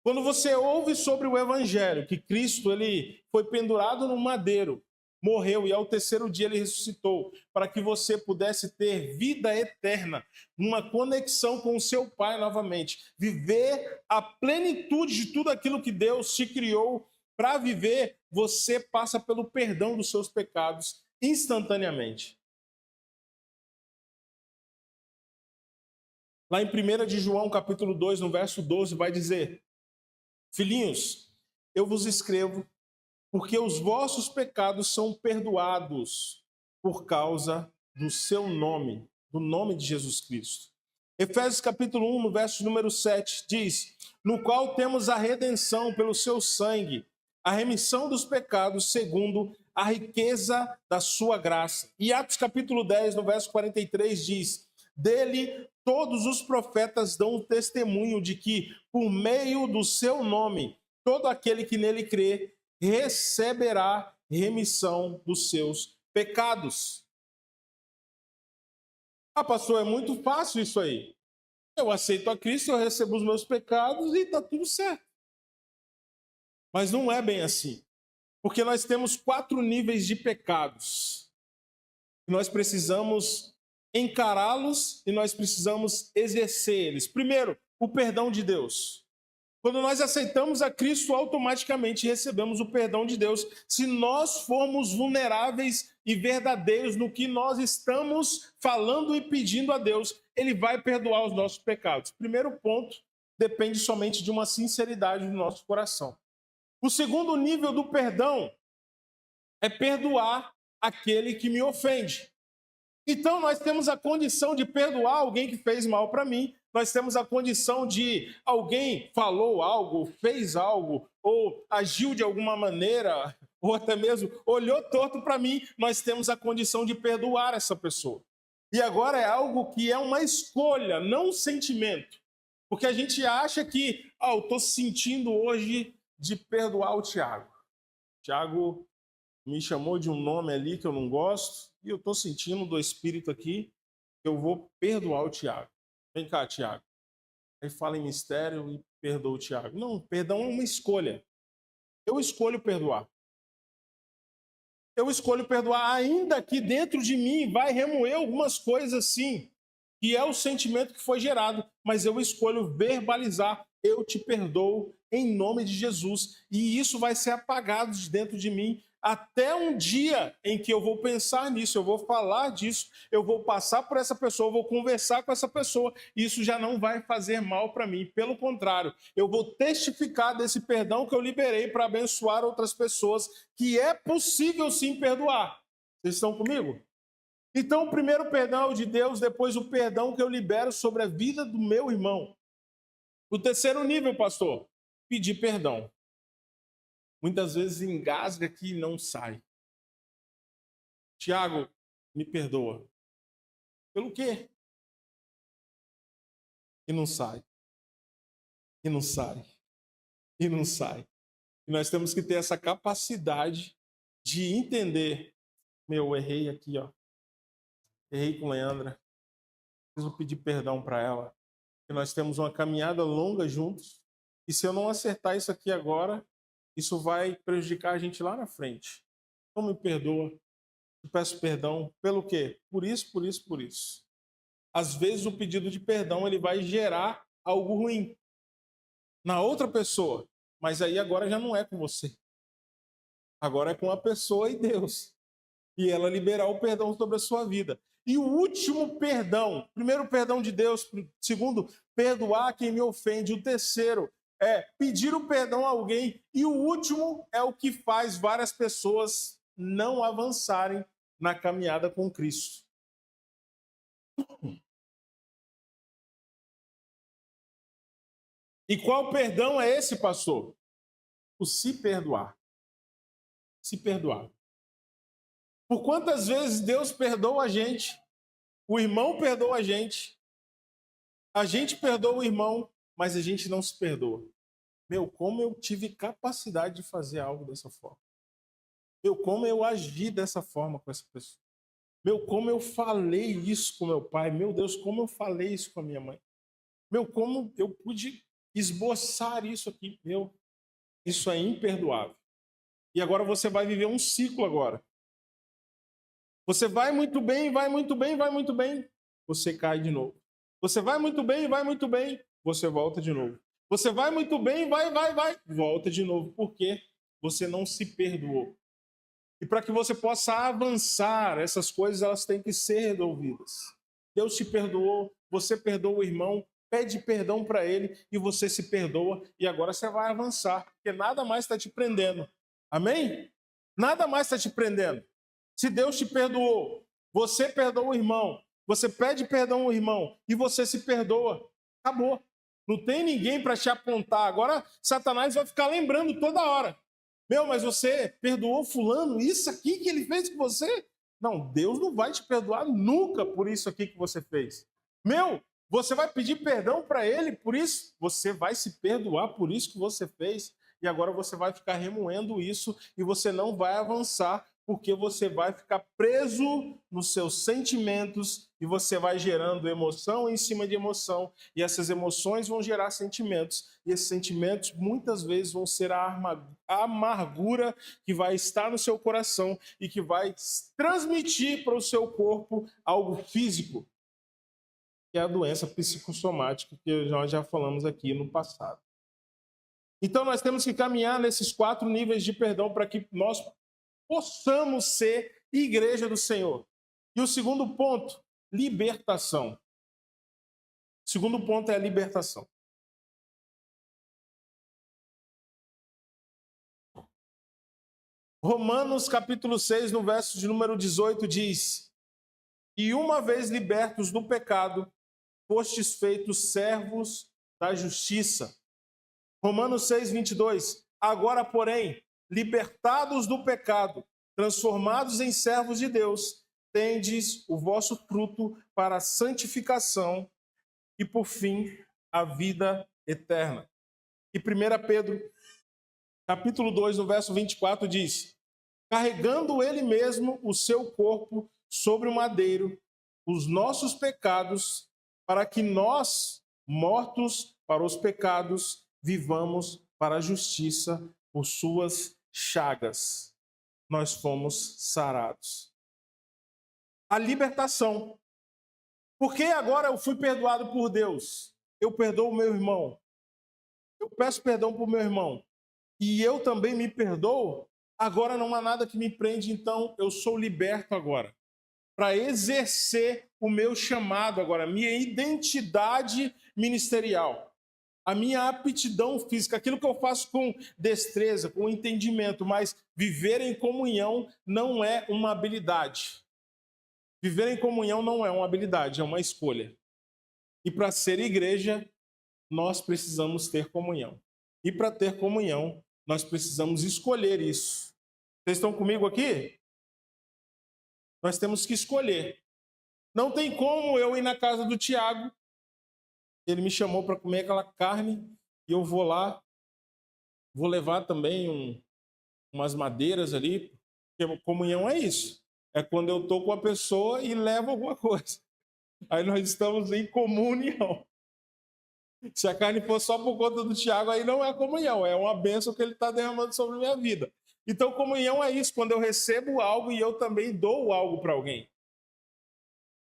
Speaker 3: Quando você ouve sobre o Evangelho, que Cristo ele foi pendurado no madeiro, morreu e ao 3º dia ele ressuscitou, para que você pudesse ter vida eterna, uma conexão com o seu Pai novamente, viver a plenitude de tudo aquilo que Deus te criou para viver, você passa pelo perdão dos seus pecados instantaneamente. Lá em 1 de João, capítulo 2, no verso 12, vai dizer: Filhinhos, eu vos escrevo porque os vossos pecados são perdoados por causa do seu nome, do nome de Jesus Cristo. Efésios capítulo 1, no verso número 7, diz: no qual temos a redenção pelo seu sangue, a remissão dos pecados segundo a riqueza da sua graça. E Atos capítulo 10, no verso 43, diz: dele todos os profetas dão testemunho de que, por meio do seu nome, todo aquele que nele crê receberá remissão dos seus pecados. Ah, pastor, é muito fácil isso aí. Eu aceito a Cristo, eu recebo os meus pecados e está tudo certo. Mas não é bem assim. Porque nós temos 4 níveis de pecados. Nós precisamos encará-los e nós precisamos exercer eles. Primeiro, o perdão de Deus. Quando nós aceitamos a Cristo, automaticamente recebemos o perdão de Deus. Se nós formos vulneráveis e verdadeiros no que nós estamos falando e pedindo a Deus, Ele vai perdoar os nossos pecados. Primeiro ponto, depende somente de uma sinceridade do nosso coração. O segundo nível do perdão é perdoar aquele que me ofende. Então, nós temos a condição de perdoar alguém que fez mal para mim, nós temos a condição de alguém falou algo, fez algo, ou agiu de alguma maneira, ou até mesmo olhou torto para mim, nós temos a condição de perdoar essa pessoa. E agora é algo que é uma escolha, não um sentimento. Porque a gente acha que, eu estou sentindo hoje de perdoar o Tiago. Tiago me chamou de um nome ali que eu não gosto, e eu estou sentindo do Espírito aqui que eu vou perdoar o Tiago. Vem cá, Tiago. Aí fala em mistério e perdoa o Tiago. Não, perdão é uma escolha. Eu escolho perdoar. Eu escolho perdoar, ainda que dentro de mim vai remoer algumas coisas assim. que é o sentimento que foi gerado, mas eu escolho verbalizar, eu te perdoo em nome de Jesus, e isso vai ser apagado de dentro de mim até um dia em que eu vou pensar nisso, eu vou falar disso, eu vou passar por essa pessoa, eu vou conversar com essa pessoa, e isso já não vai fazer mal para mim, pelo contrário, eu vou testificar desse perdão que eu liberei para abençoar outras pessoas, que é possível sim perdoar. Vocês estão comigo? Então, o primeiro perdão é o de Deus, depois o perdão que eu libero sobre a vida do meu irmão. O terceiro nível, pastor, pedir perdão. Muitas vezes engasga aqui e não sai. Tiago, me perdoa. Pelo quê? E não sai. E não sai. E não sai. E nós temos que ter essa capacidade de entender. Eu errei aqui, ó. Errei com Leandra. Preciso pedir perdão para ela. Porque nós temos uma caminhada longa juntos. E se eu não acertar isso aqui agora, isso vai prejudicar a gente lá na frente. Então me perdoa. Eu peço perdão. Pelo quê? Por isso, por isso, por isso. Às vezes o pedido de perdão ele vai gerar algo ruim na outra pessoa. Mas aí agora já não é com você. Agora é com a pessoa e Deus. E ela liberar o perdão sobre a sua vida. E o último perdão, primeiro perdão de Deus, segundo, perdoar quem me ofende. O terceiro é pedir o perdão a alguém. E o último é o que faz várias pessoas não avançarem na caminhada com Cristo. E qual perdão é esse, pastor? O se perdoar. Se perdoar. Por quantas vezes Deus perdoa a gente, o irmão perdoa a gente perdoa o irmão, mas a gente não se perdoa. Meu, como eu tive capacidade de fazer algo dessa forma. Meu, como eu agi dessa forma com essa pessoa. Meu, como eu falei isso com meu pai. Meu Deus, como eu falei isso com a minha mãe. Meu, como eu pude esboçar isso aqui. Meu, isso é imperdoável. E agora você vai viver um ciclo agora. Você vai muito bem, vai muito bem, vai muito bem. Você cai de novo. Você vai muito bem, vai muito bem. Você volta de novo. Você vai muito bem, vai. Volta de novo. Por quê? Você não se perdoou. E para que você possa avançar, essas coisas elas têm que ser resolvidas. Deus te perdoou, você perdoa o irmão, pede perdão para ele e você se perdoa. E agora você vai avançar, porque nada mais está te prendendo. Amém? Nada mais está te prendendo. Se Deus te perdoou, você perdoa o irmão, você pede perdão ao irmão e você se perdoa, acabou. Não tem ninguém para te apontar. Agora Satanás vai ficar lembrando toda hora. Meu, mas você perdoou fulano, isso aqui que ele fez com você? Não, Deus não vai te perdoar nunca por isso aqui que você fez. Meu, você vai pedir perdão para ele por isso? Você vai se perdoar por isso que você fez? E agora você vai ficar remoendo isso e você não vai avançar, porque você vai ficar preso nos seus sentimentos e você vai gerando emoção em cima de emoção, e essas emoções vão gerar sentimentos, e esses sentimentos muitas vezes vão ser a amargura que vai estar no seu coração e que vai transmitir para o seu corpo algo físico, que é a doença psicossomática que nós já falamos aqui no passado. Então nós temos que caminhar nesses 4 níveis de perdão para que nós possamos ser igreja do Senhor. E o segundo ponto, libertação. O segundo ponto é a libertação. Romanos capítulo 6, no verso de número 18, diz: E uma vez libertos do pecado, fostes feitos servos da justiça. Romanos 6, 22. Agora, porém, libertados do pecado, transformados em servos de Deus, tendes o vosso fruto para a santificação e, por fim, a vida eterna. E 1 Pedro, capítulo 2, no verso 24, diz: carregando ele mesmo o seu corpo sobre o madeiro, os nossos pecados, para que nós, mortos para os pecados, vivamos para a justiça. Por suas chagas nós fomos sarados. A libertação. Porque agora eu fui perdoado por Deus. Eu perdoo o meu irmão. Eu peço perdão para o meu irmão. E eu também me perdoo. Agora não há nada que me prende, então eu sou liberto agora. Para exercer o meu chamado agora, minha identidade ministerial, a minha aptidão física, aquilo que eu faço com destreza, com entendimento, mas viver em comunhão não é uma habilidade. Viver em comunhão não é uma habilidade, é uma escolha. E para ser igreja, nós precisamos ter comunhão. E para ter comunhão, nós precisamos escolher isso. Vocês estão comigo aqui? Nós temos que escolher. Não tem como eu ir na casa do Tiago. Ele me chamou para comer aquela carne e eu vou lá. Vou levar também umas madeiras ali. Porque comunhão é isso. É quando eu estou com a pessoa e levo alguma coisa. Aí nós estamos em comunhão. Se a carne for só por conta do Tiago, aí não é comunhão. É uma bênção que ele está derramando sobre a minha vida. Então, comunhão é isso, quando eu recebo algo e eu também dou algo para alguém.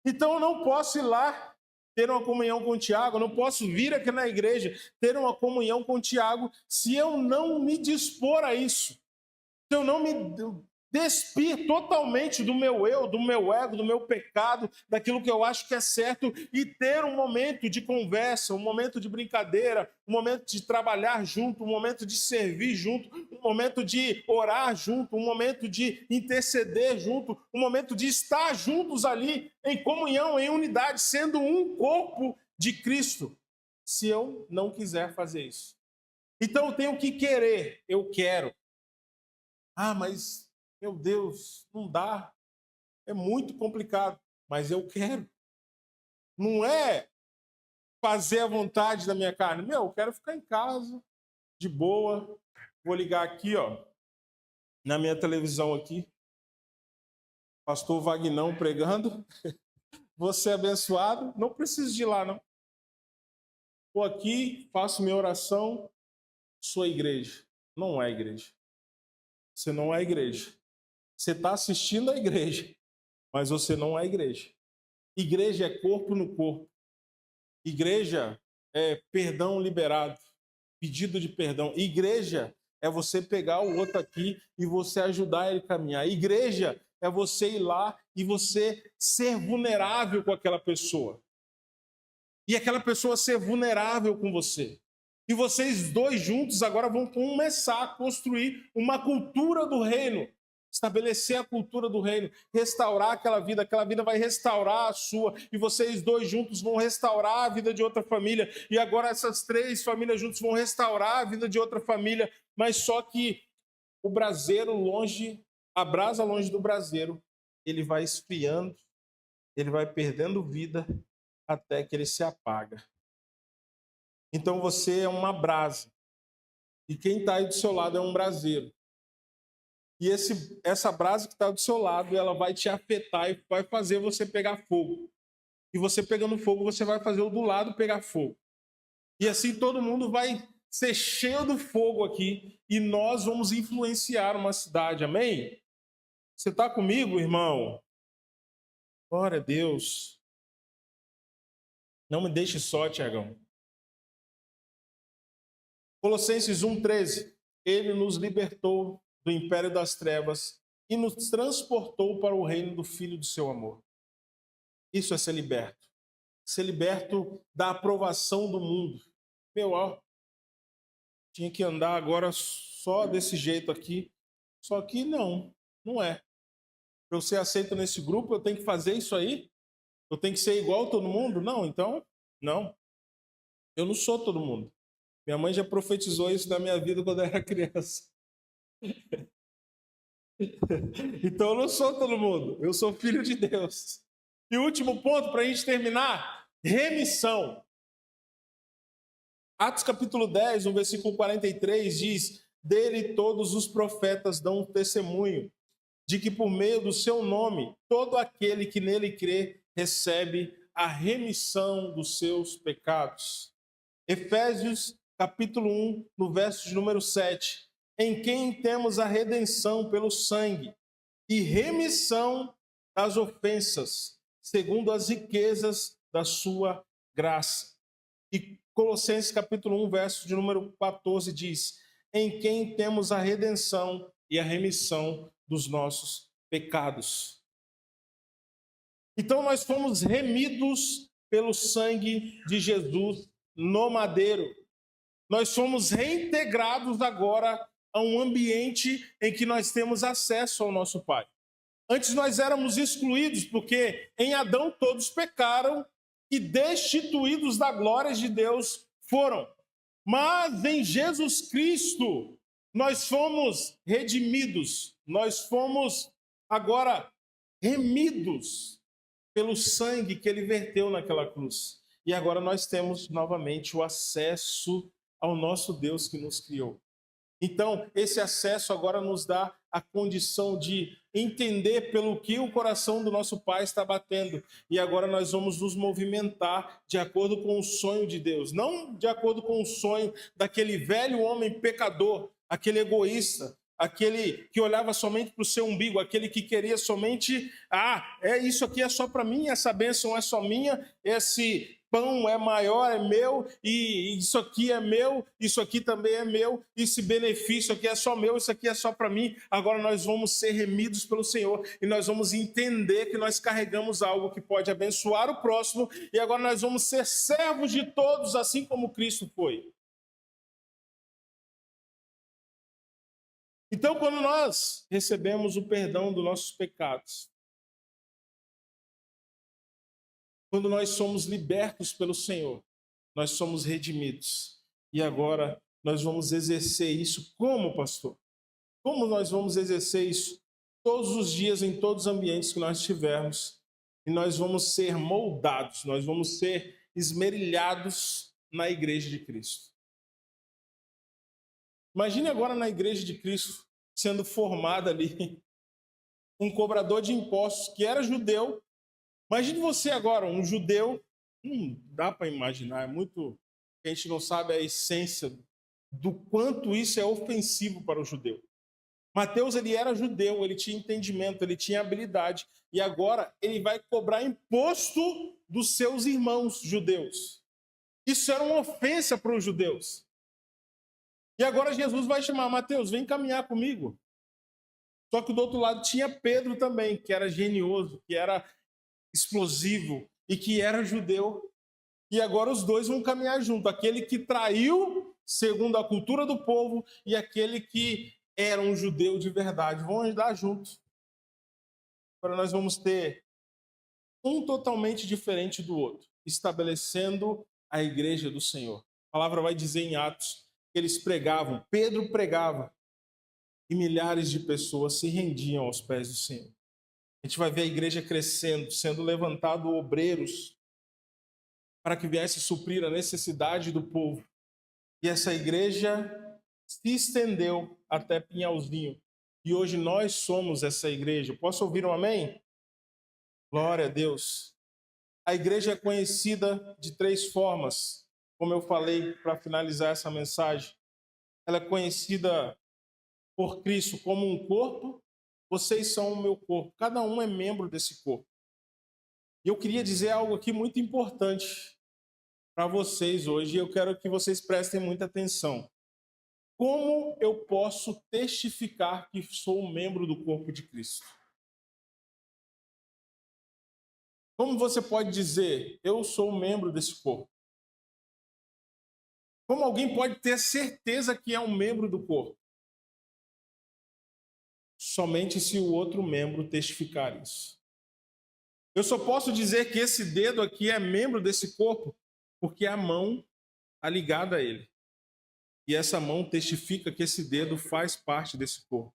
Speaker 3: Então, eu não posso ir lá ter uma comunhão com o Tiago, eu não posso vir aqui na igreja ter uma comunhão com o Tiago se eu não me dispor a isso. Se eu não me despir totalmente do meu eu, do meu ego, do meu pecado, daquilo que eu acho que é certo e ter um momento de conversa, um momento de brincadeira, um momento de trabalhar junto, um momento de servir junto, um momento de orar junto, um momento de interceder junto, um momento de estar juntos ali em comunhão, em unidade, sendo um corpo de Cristo. Se eu não quiser fazer isso. Então eu tenho que querer, eu quero. Ah, mas meu Deus, não dá. É muito complicado, mas eu quero. Não é fazer a vontade da minha carne. Eu quero ficar em casa, de boa. Vou ligar aqui, ó, na minha televisão aqui. Pastor Vagnão pregando. Vou ser abençoado. Não preciso de ir lá, não. Estou aqui, faço minha oração. Sou igreja. Não é igreja. Você não é igreja. Você está assistindo a igreja, mas você não é igreja. Igreja é corpo no corpo. Igreja é perdão liberado, pedido de perdão. Igreja é você pegar o outro aqui e você ajudar ele a caminhar. Igreja é você ir lá e você ser vulnerável com aquela pessoa. E aquela pessoa ser vulnerável com você. E vocês dois juntos agora vão começar a construir uma cultura do reino. Estabelecer a cultura do reino, restaurar aquela vida vai restaurar a sua, e vocês dois juntos vão restaurar a vida de outra família, e agora essas 3 famílias juntos vão restaurar a vida de outra família, mas só que o braseiro longe, a brasa longe do braseiro, ele vai esfriando, ele vai perdendo vida até que ele se apaga. Então você é uma brasa, e quem está aí do seu lado é um braseiro. E essa brasa que está do seu lado, ela vai te afetar e vai fazer você pegar fogo. E você pegando fogo, você vai fazer o do lado pegar fogo. E assim todo mundo vai ser cheio do fogo aqui e nós vamos influenciar uma cidade. Amém? Você está comigo, irmão? Glória a Deus. Não me deixe só, Tiagão. Colossenses 1,13. Ele nos libertou do império das trevas e nos transportou para o reino do Filho do seu amor. Isso é ser liberto. Ser liberto da aprovação do mundo. Tinha que andar agora só desse jeito aqui. Só que não é. Para eu ser aceito nesse grupo, eu tenho que fazer isso aí? Eu tenho que ser igual a todo mundo? Não, então, não. Eu não sou todo mundo. Minha mãe já profetizou isso na minha vida quando eu era criança. Então eu não sou todo mundo, eu sou filho de Deus. E o último ponto para a gente terminar, remissão. Atos capítulo 10, no versículo 43 diz: dele todos os profetas dão um testemunho de que por meio do seu nome, todo aquele que nele crê recebe a remissão dos seus pecados. Efésios capítulo 1, no verso de número 7. Em quem temos a redenção pelo sangue e remissão das ofensas, segundo as riquezas da sua graça. E Colossenses capítulo 1, verso de número 14 diz: em quem temos a redenção e a remissão dos nossos pecados. Então nós fomos remidos pelo sangue de Jesus no madeiro. Nós fomos reintegrados agora a um ambiente em que nós temos acesso ao nosso Pai. Antes nós éramos excluídos, porque em Adão todos pecaram e destituídos da glória de Deus foram. Mas em Jesus Cristo nós fomos redimidos, nós fomos agora remidos pelo sangue que ele verteu naquela cruz. E agora nós temos novamente o acesso ao nosso Deus que nos criou. Então, esse acesso agora nos dá a condição de entender pelo que o coração do nosso Pai está batendo. E agora nós vamos nos movimentar de acordo com o sonho de Deus. Não de acordo com o sonho daquele velho homem pecador, aquele egoísta, aquele que olhava somente para o seu umbigo, aquele que queria somente, isso aqui é só para mim, essa bênção é só minha, esse pão é maior, é meu, e isso aqui é meu, isso aqui também é meu, esse benefício aqui é só meu, isso aqui é só para mim. Agora nós vamos ser remidos pelo Senhor e nós vamos entender que nós carregamos algo que pode abençoar o próximo e agora nós vamos ser servos de todos, assim como Cristo foi. Então, quando nós recebemos o perdão dos nossos pecados, quando nós somos libertos pelo Senhor, nós somos redimidos. E agora nós vamos exercer isso como, pastor? Como nós vamos exercer isso? Todos os dias, em todos os ambientes que nós estivermos. E nós vamos ser moldados, nós vamos ser esmerilhados na igreja de Cristo. Imagine agora na igreja de Cristo sendo formada ali um cobrador de impostos que era judeu. Imagine você agora, um judeu, não dá para imaginar, é muito, a gente não sabe a essência do quanto isso é ofensivo para o judeu. Mateus, ele era judeu, ele tinha entendimento, ele tinha habilidade, e agora ele vai cobrar imposto dos seus irmãos judeus. Isso era uma ofensa para os judeus. E agora Jesus vai chamar, Mateus, vem caminhar comigo. Só que do outro lado tinha Pedro também, que era genioso, que era explosivo e que era judeu. E agora os dois vão caminhar junto. Aquele que traiu, segundo a cultura do povo, e aquele que era um judeu de verdade. Vão andar juntos. Agora nós vamos ter um totalmente diferente do outro, estabelecendo a igreja do Senhor. A palavra vai dizer em Atos que eles pregavam, Pedro pregava, e milhares de pessoas se rendiam aos pés do Senhor. A gente vai ver a igreja crescendo, sendo levantado obreiros para que viesse suprir a necessidade do povo. E essa igreja se estendeu até Pinhalzinho. E hoje nós somos essa igreja. Posso ouvir um amém? Glória a Deus. A igreja é conhecida de 3 formas, como eu falei para finalizar essa mensagem. Ela é conhecida por Cristo como um corpo. Vocês são o meu corpo. Cada um é membro desse corpo. E eu queria dizer algo aqui muito importante para vocês hoje. E eu quero que vocês prestem muita atenção. Como eu posso testificar que sou um membro do corpo de Cristo? Como você pode dizer, eu sou um membro desse corpo? Como alguém pode ter certeza que é um membro do corpo? Somente se o outro membro testificar isso. Eu só posso dizer que esse dedo aqui é membro desse corpo porque a mão está ligada a ele. E essa mão testifica que esse dedo faz parte desse corpo.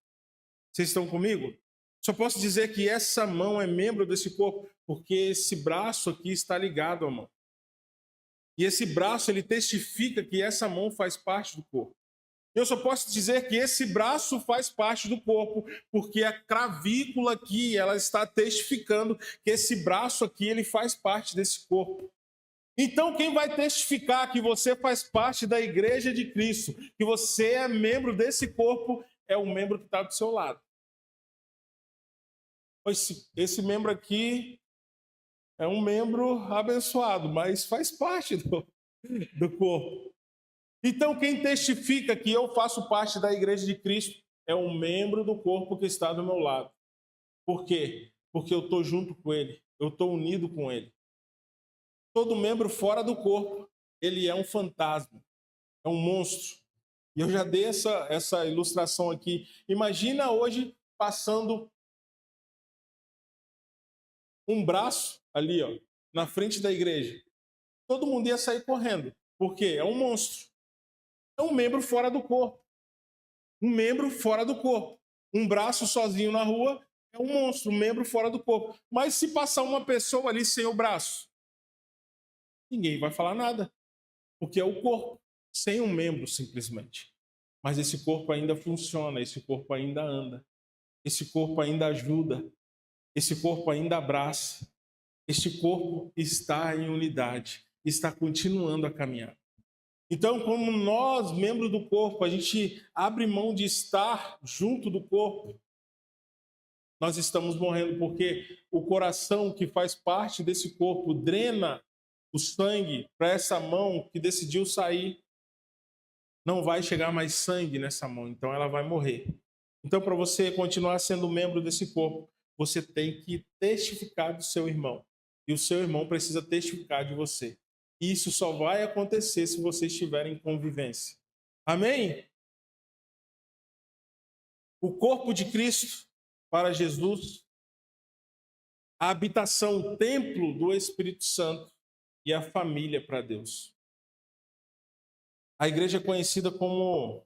Speaker 3: Vocês estão comigo? Só posso dizer que essa mão é membro desse corpo porque esse braço aqui está ligado à mão. E esse braço, ele testifica que essa mão faz parte do corpo. Eu só posso dizer que esse braço faz parte do corpo, porque a clavícula aqui, ela está testificando que esse braço aqui, ele faz parte desse corpo. Então, quem vai testificar que você faz parte da igreja de Cristo, que você é membro desse corpo, é o membro que está do seu lado. Esse membro aqui é um membro abençoado, mas faz parte do corpo. Então, quem testifica que eu faço parte da igreja de Cristo é um membro do corpo que está do meu lado. Por quê? Porque eu estou junto com ele, eu estou unido com ele. Todo membro fora do corpo, ele é um fantasma, é um monstro. E eu já dei essa ilustração aqui. Imagina hoje passando um braço ali, ó, na frente da igreja. Todo mundo ia sair correndo. Por quê? É um monstro. É um membro fora do corpo. Um membro fora do corpo. Um braço sozinho na rua é um monstro, um membro fora do corpo. Mas se passar uma pessoa ali sem o braço, ninguém vai falar nada. Porque é o corpo, sem um membro simplesmente. Mas esse corpo ainda funciona, esse corpo ainda anda. Esse corpo ainda ajuda. Esse corpo ainda abraça. Este corpo está em unidade, está continuando a caminhar. Então, como nós, membros do corpo, a gente abre mão de estar junto do corpo, nós estamos morrendo, porque o coração que faz parte desse corpo drena o sangue para essa mão que decidiu sair. Não vai chegar mais sangue nessa mão, então ela vai morrer. Então, para você continuar sendo membro desse corpo, você tem que testificar do seu irmão. E o seu irmão precisa testificar de você. E isso só vai acontecer se vocês estiverem em convivência. Amém? O corpo de Cristo para Jesus, a habitação, o templo do Espírito Santo e a família para Deus. A igreja é conhecida como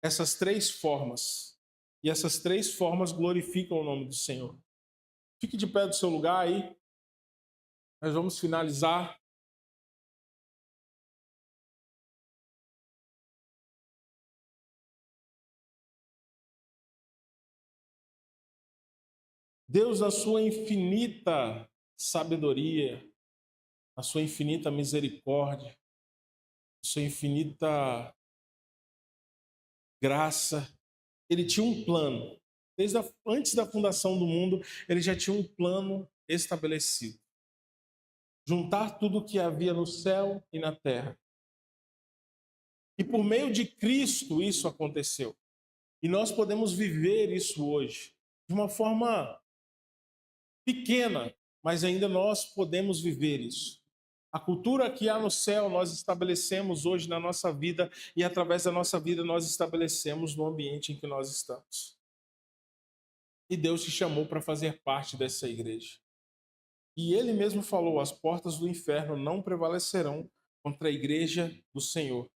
Speaker 3: essas três formas. E essas três formas glorificam o nome do Senhor. Fique de pé do seu lugar aí. Nós vamos finalizar. Deus, na sua infinita sabedoria, na sua infinita misericórdia, na sua infinita graça, ele tinha um plano. Antes da fundação do mundo, ele já tinha um plano estabelecido. Juntar tudo o que havia no céu e na terra. E por meio de Cristo isso aconteceu. E nós podemos viver isso hoje de uma forma pequena, mas ainda nós podemos viver isso. A cultura que há no céu nós estabelecemos hoje na nossa vida e através da nossa vida nós estabelecemos no ambiente em que nós estamos. E Deus te chamou para fazer parte dessa igreja. E Ele mesmo falou, as portas do inferno não prevalecerão contra a igreja do Senhor.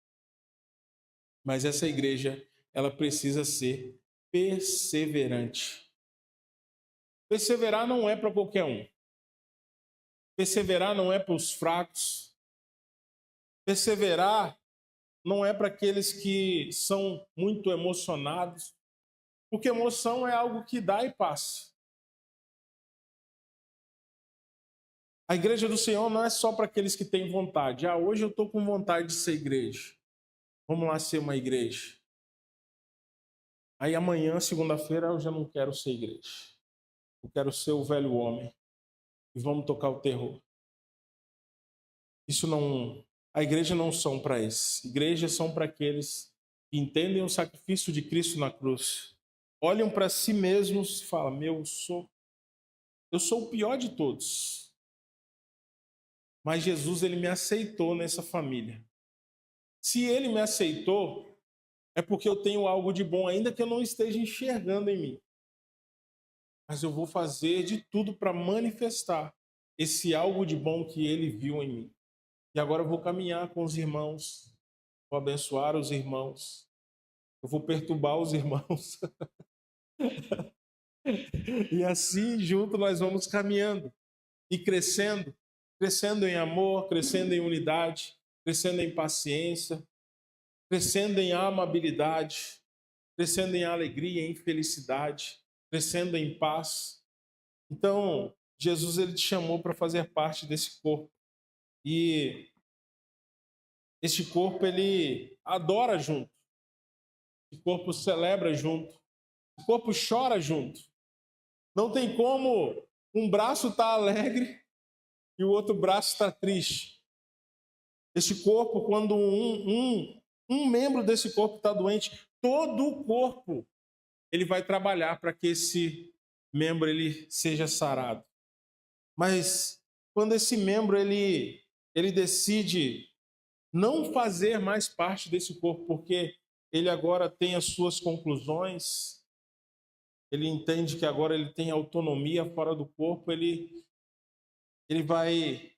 Speaker 3: Mas essa igreja, ela precisa ser perseverante. Perseverar não é para qualquer um. Perseverar não é para os fracos. Perseverar não é para aqueles que são muito emocionados. Porque emoção é algo que dá e passa. A igreja do Senhor não é só para aqueles que têm vontade. Hoje eu estou com vontade de ser igreja. Vamos lá ser uma igreja. Aí amanhã, segunda-feira, eu já não quero ser igreja. Eu quero ser o velho homem. E vamos tocar o terror. Isso não... A igreja não são para esses. Igrejas são para aqueles que entendem o sacrifício de Cristo na cruz. Olham para si mesmos e falam, eu sou o pior de todos. Mas Jesus, ele me aceitou nessa família. Se ele me aceitou, é porque eu tenho algo de bom, ainda que eu não esteja enxergando em mim. Mas eu vou fazer de tudo para manifestar esse algo de bom que ele viu em mim. E agora eu vou caminhar com os irmãos, vou abençoar os irmãos, eu vou perturbar os irmãos. E assim, junto, nós vamos caminhando e crescendo. Crescendo em amor, crescendo em unidade, crescendo em paciência, crescendo em amabilidade, crescendo em alegria, em felicidade, crescendo em paz. Então, Jesus, ele te chamou para fazer parte desse corpo. E este corpo, ele adora junto. Esse corpo celebra junto. O corpo chora junto. Não tem como um braço estar alegre e o outro braço está triste. Esse corpo, quando um membro desse corpo está doente, todo o corpo ele vai trabalhar para que esse membro ele seja sarado. Mas quando esse membro ele decide não fazer mais parte desse corpo, porque ele agora tem as suas conclusões, ele entende que agora ele tem autonomia fora do corpo, ele vai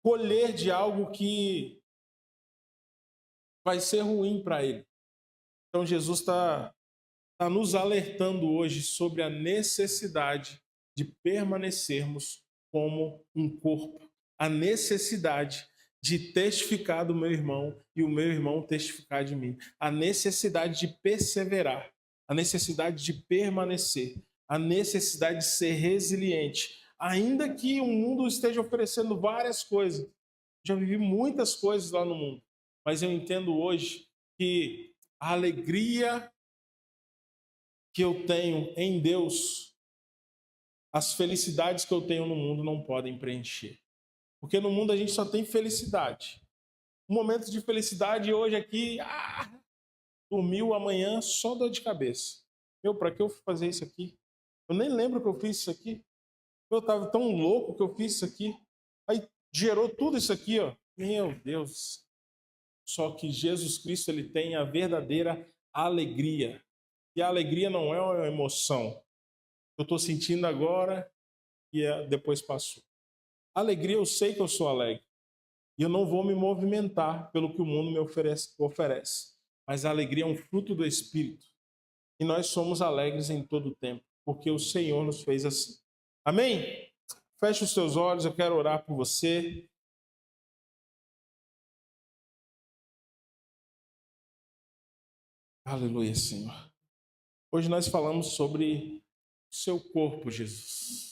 Speaker 3: colher de algo que vai ser ruim para ele. Então Jesus está nos alertando hoje sobre a necessidade de permanecermos como um corpo, a necessidade de testificar do meu irmão e o meu irmão testificar de mim, a necessidade de perseverar, a necessidade de permanecer, a necessidade de ser resiliente, ainda que o mundo esteja oferecendo várias coisas. Já vivi muitas coisas lá no mundo, mas eu entendo hoje que a alegria que eu tenho em Deus, as felicidades que eu tenho no mundo não podem preencher. Porque no mundo a gente só tem felicidade. Um momento de felicidade hoje aqui, dormiu, amanhã só dor de cabeça. Para que eu fazer isso aqui? Eu nem lembro que eu fiz isso aqui. Eu estava tão louco que eu fiz isso aqui. Aí gerou tudo isso aqui, ó. Meu Deus. Só que Jesus Cristo, ele tem a verdadeira alegria. E a alegria não é uma emoção. Eu estou sentindo agora e depois passou. A alegria, eu sei que eu sou alegre. E eu não vou me movimentar pelo que o mundo me oferece. Mas a alegria é um fruto do Espírito. E nós somos alegres em todo o tempo, porque o Senhor nos fez assim. Amém? Feche os seus olhos, eu quero orar por você. Aleluia, Senhor. Hoje nós falamos sobre o seu corpo, Jesus.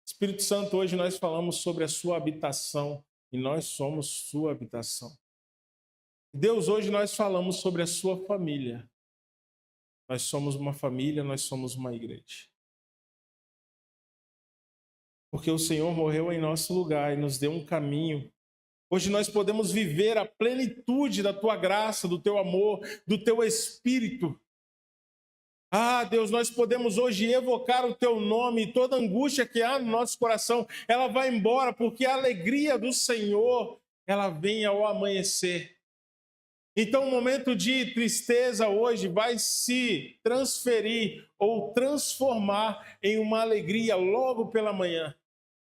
Speaker 3: Espírito Santo, hoje nós falamos sobre a sua habitação e nós somos sua habitação. Deus, hoje nós falamos sobre a sua família. Nós somos uma família, nós somos uma igreja. Porque o Senhor morreu em nosso lugar e nos deu um caminho. Hoje nós podemos viver a plenitude da tua graça, do teu amor, do teu Espírito. Deus, nós podemos hoje evocar o teu nome e toda angústia que há no nosso coração, ela vai embora, porque a alegria do Senhor, ela vem ao amanhecer. Então, o momento de tristeza hoje vai se transferir ou transformar em uma alegria logo pela manhã.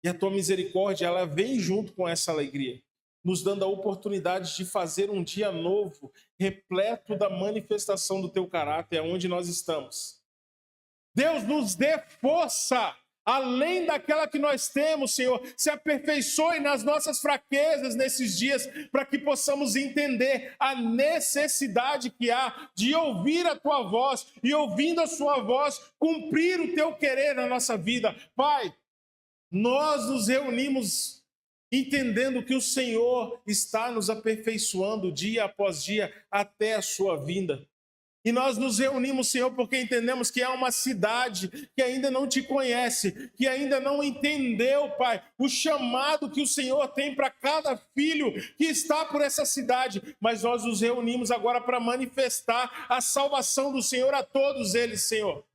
Speaker 3: E a tua misericórdia, ela vem junto com essa alegria, nos dando a oportunidade de fazer um dia novo, repleto da manifestação do teu caráter, onde nós estamos. Deus, nos dê força, além daquela que nós temos, Senhor, se aperfeiçoe nas nossas fraquezas nesses dias, para que possamos entender a necessidade que há de ouvir a tua voz e, ouvindo a sua voz, cumprir o teu querer na nossa vida. Pai, nós nos reunimos entendendo que o Senhor está nos aperfeiçoando dia após dia até a sua vinda. E nós nos reunimos, Senhor, porque entendemos que há uma cidade que ainda não te conhece, que ainda não entendeu, Pai, o chamado que o Senhor tem para cada filho que está por essa cidade. Mas nós nos reunimos agora para manifestar a salvação do Senhor a todos eles, Senhor.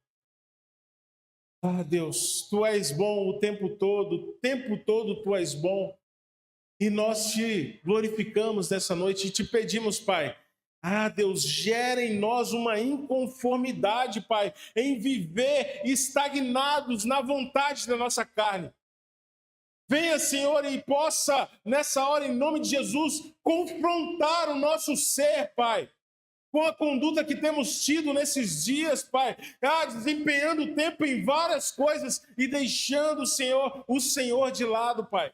Speaker 3: Deus, Tu és bom o tempo todo Tu és bom. E nós te glorificamos nessa noite e te pedimos, Pai, Deus, gera em nós uma inconformidade, Pai, em viver estagnados na vontade da nossa carne. Venha, Senhor, e possa, nessa hora, em nome de Jesus, confrontar o nosso ser, Pai, com a conduta que temos tido nesses dias, Pai, desempenhando tempo em várias coisas e deixando, Senhor, o Senhor de lado, Pai.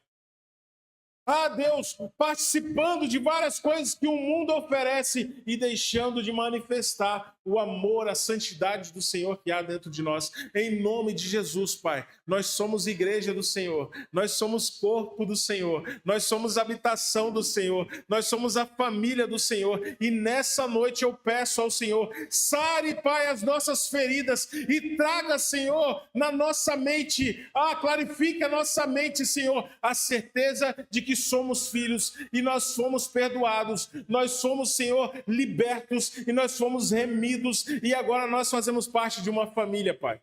Speaker 3: Deus, participando de várias coisas que o mundo oferece e deixando de manifestar o amor, a santidade do Senhor que há dentro de nós. Em nome de Jesus, Pai, nós somos igreja do Senhor, nós somos corpo do Senhor, nós somos habitação do Senhor, nós somos a família do Senhor. E nessa noite eu peço ao Senhor, sare, Pai, as nossas feridas e traga, Senhor, na nossa mente, clarifique a nossa mente, Senhor, a certeza de que somos filhos e nós fomos perdoados, nós somos, Senhor, libertos e nós fomos remidos e agora nós fazemos parte de uma família, Pai.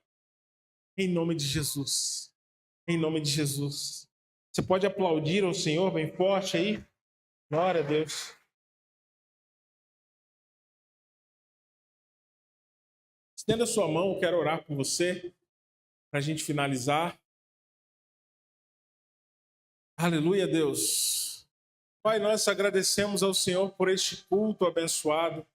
Speaker 3: Em nome de Jesus. Em nome de Jesus. Você pode aplaudir ao Senhor bem forte aí? Glória a Deus. Estenda a sua mão, eu quero orar por você para a gente finalizar. Aleluia, Deus. Pai, nós agradecemos ao Senhor por este culto abençoado.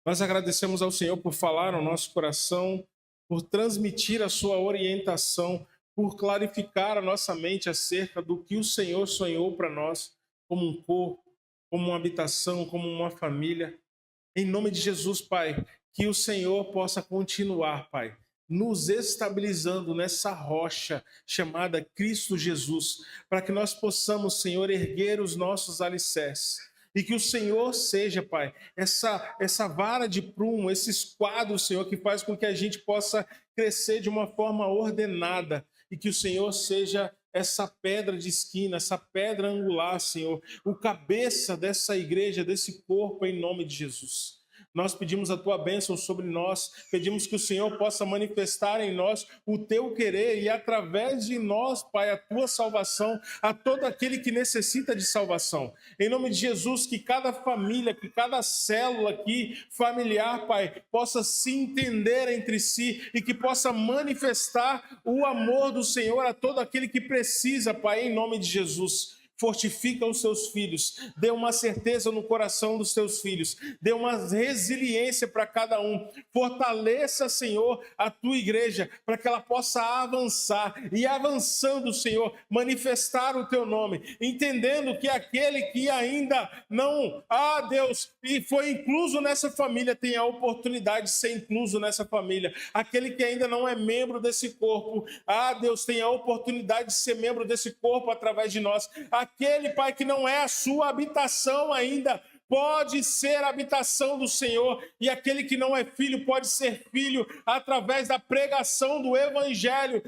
Speaker 3: Nós agradecemos ao Senhor por falar no nosso coração, por transmitir a sua orientação, por clarificar a nossa mente acerca do que o Senhor sonhou para nós, como um corpo, como uma habitação, como uma família. Em nome de Jesus, Pai, que o Senhor possa continuar, Pai, nos estabilizando nessa rocha chamada Cristo Jesus, para que nós possamos, Senhor, erguer os nossos alicerces. E que o Senhor seja, Pai, essa vara de prumo, esse esquadro, Senhor, que faz com que a gente possa crescer de uma forma ordenada. E que o Senhor seja essa pedra de esquina, essa pedra angular, Senhor, o cabeça dessa igreja, desse corpo, em nome de Jesus. Nós pedimos a tua bênção sobre nós, pedimos que o Senhor possa manifestar em nós o teu querer e através de nós, Pai, a tua salvação a todo aquele que necessita de salvação. Em nome de Jesus, que cada família, que cada célula aqui familiar, Pai, possa se entender entre si e que possa manifestar o amor do Senhor a todo aquele que precisa, Pai, em nome de Jesus. Fortifica os seus filhos, dê uma certeza no coração dos teus filhos, dê uma resiliência para cada um, fortaleça, Senhor, a tua igreja, para que ela possa avançar, e avançando, Senhor, manifestar o teu nome, entendendo que aquele que ainda não, Deus, e foi incluso nessa família, tem a oportunidade de ser incluso nessa família, aquele que ainda não é membro desse corpo, Deus, tem a oportunidade de ser membro desse corpo através de nós, aquele, Pai, que não é a sua habitação ainda, pode ser a habitação do Senhor, e aquele que não é filho pode ser filho através da pregação do Evangelho.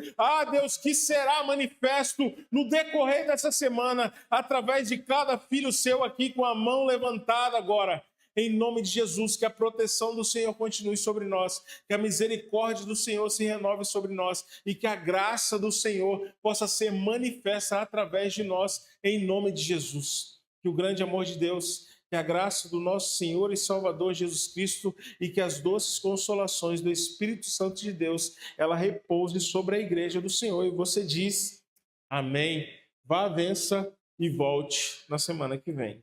Speaker 3: Deus, que será manifesto no decorrer dessa semana, através de cada filho seu aqui com a mão levantada agora. Em nome de Jesus, que a proteção do Senhor continue sobre nós, que a misericórdia do Senhor se renove sobre nós e que a graça do Senhor possa ser manifesta através de nós, em nome de Jesus. Que o grande amor de Deus, que a graça do nosso Senhor e Salvador Jesus Cristo e que as doces consolações do Espírito Santo de Deus, ela repouse sobre a igreja do Senhor. E você diz, amém. Vá, vença e volte na semana que vem.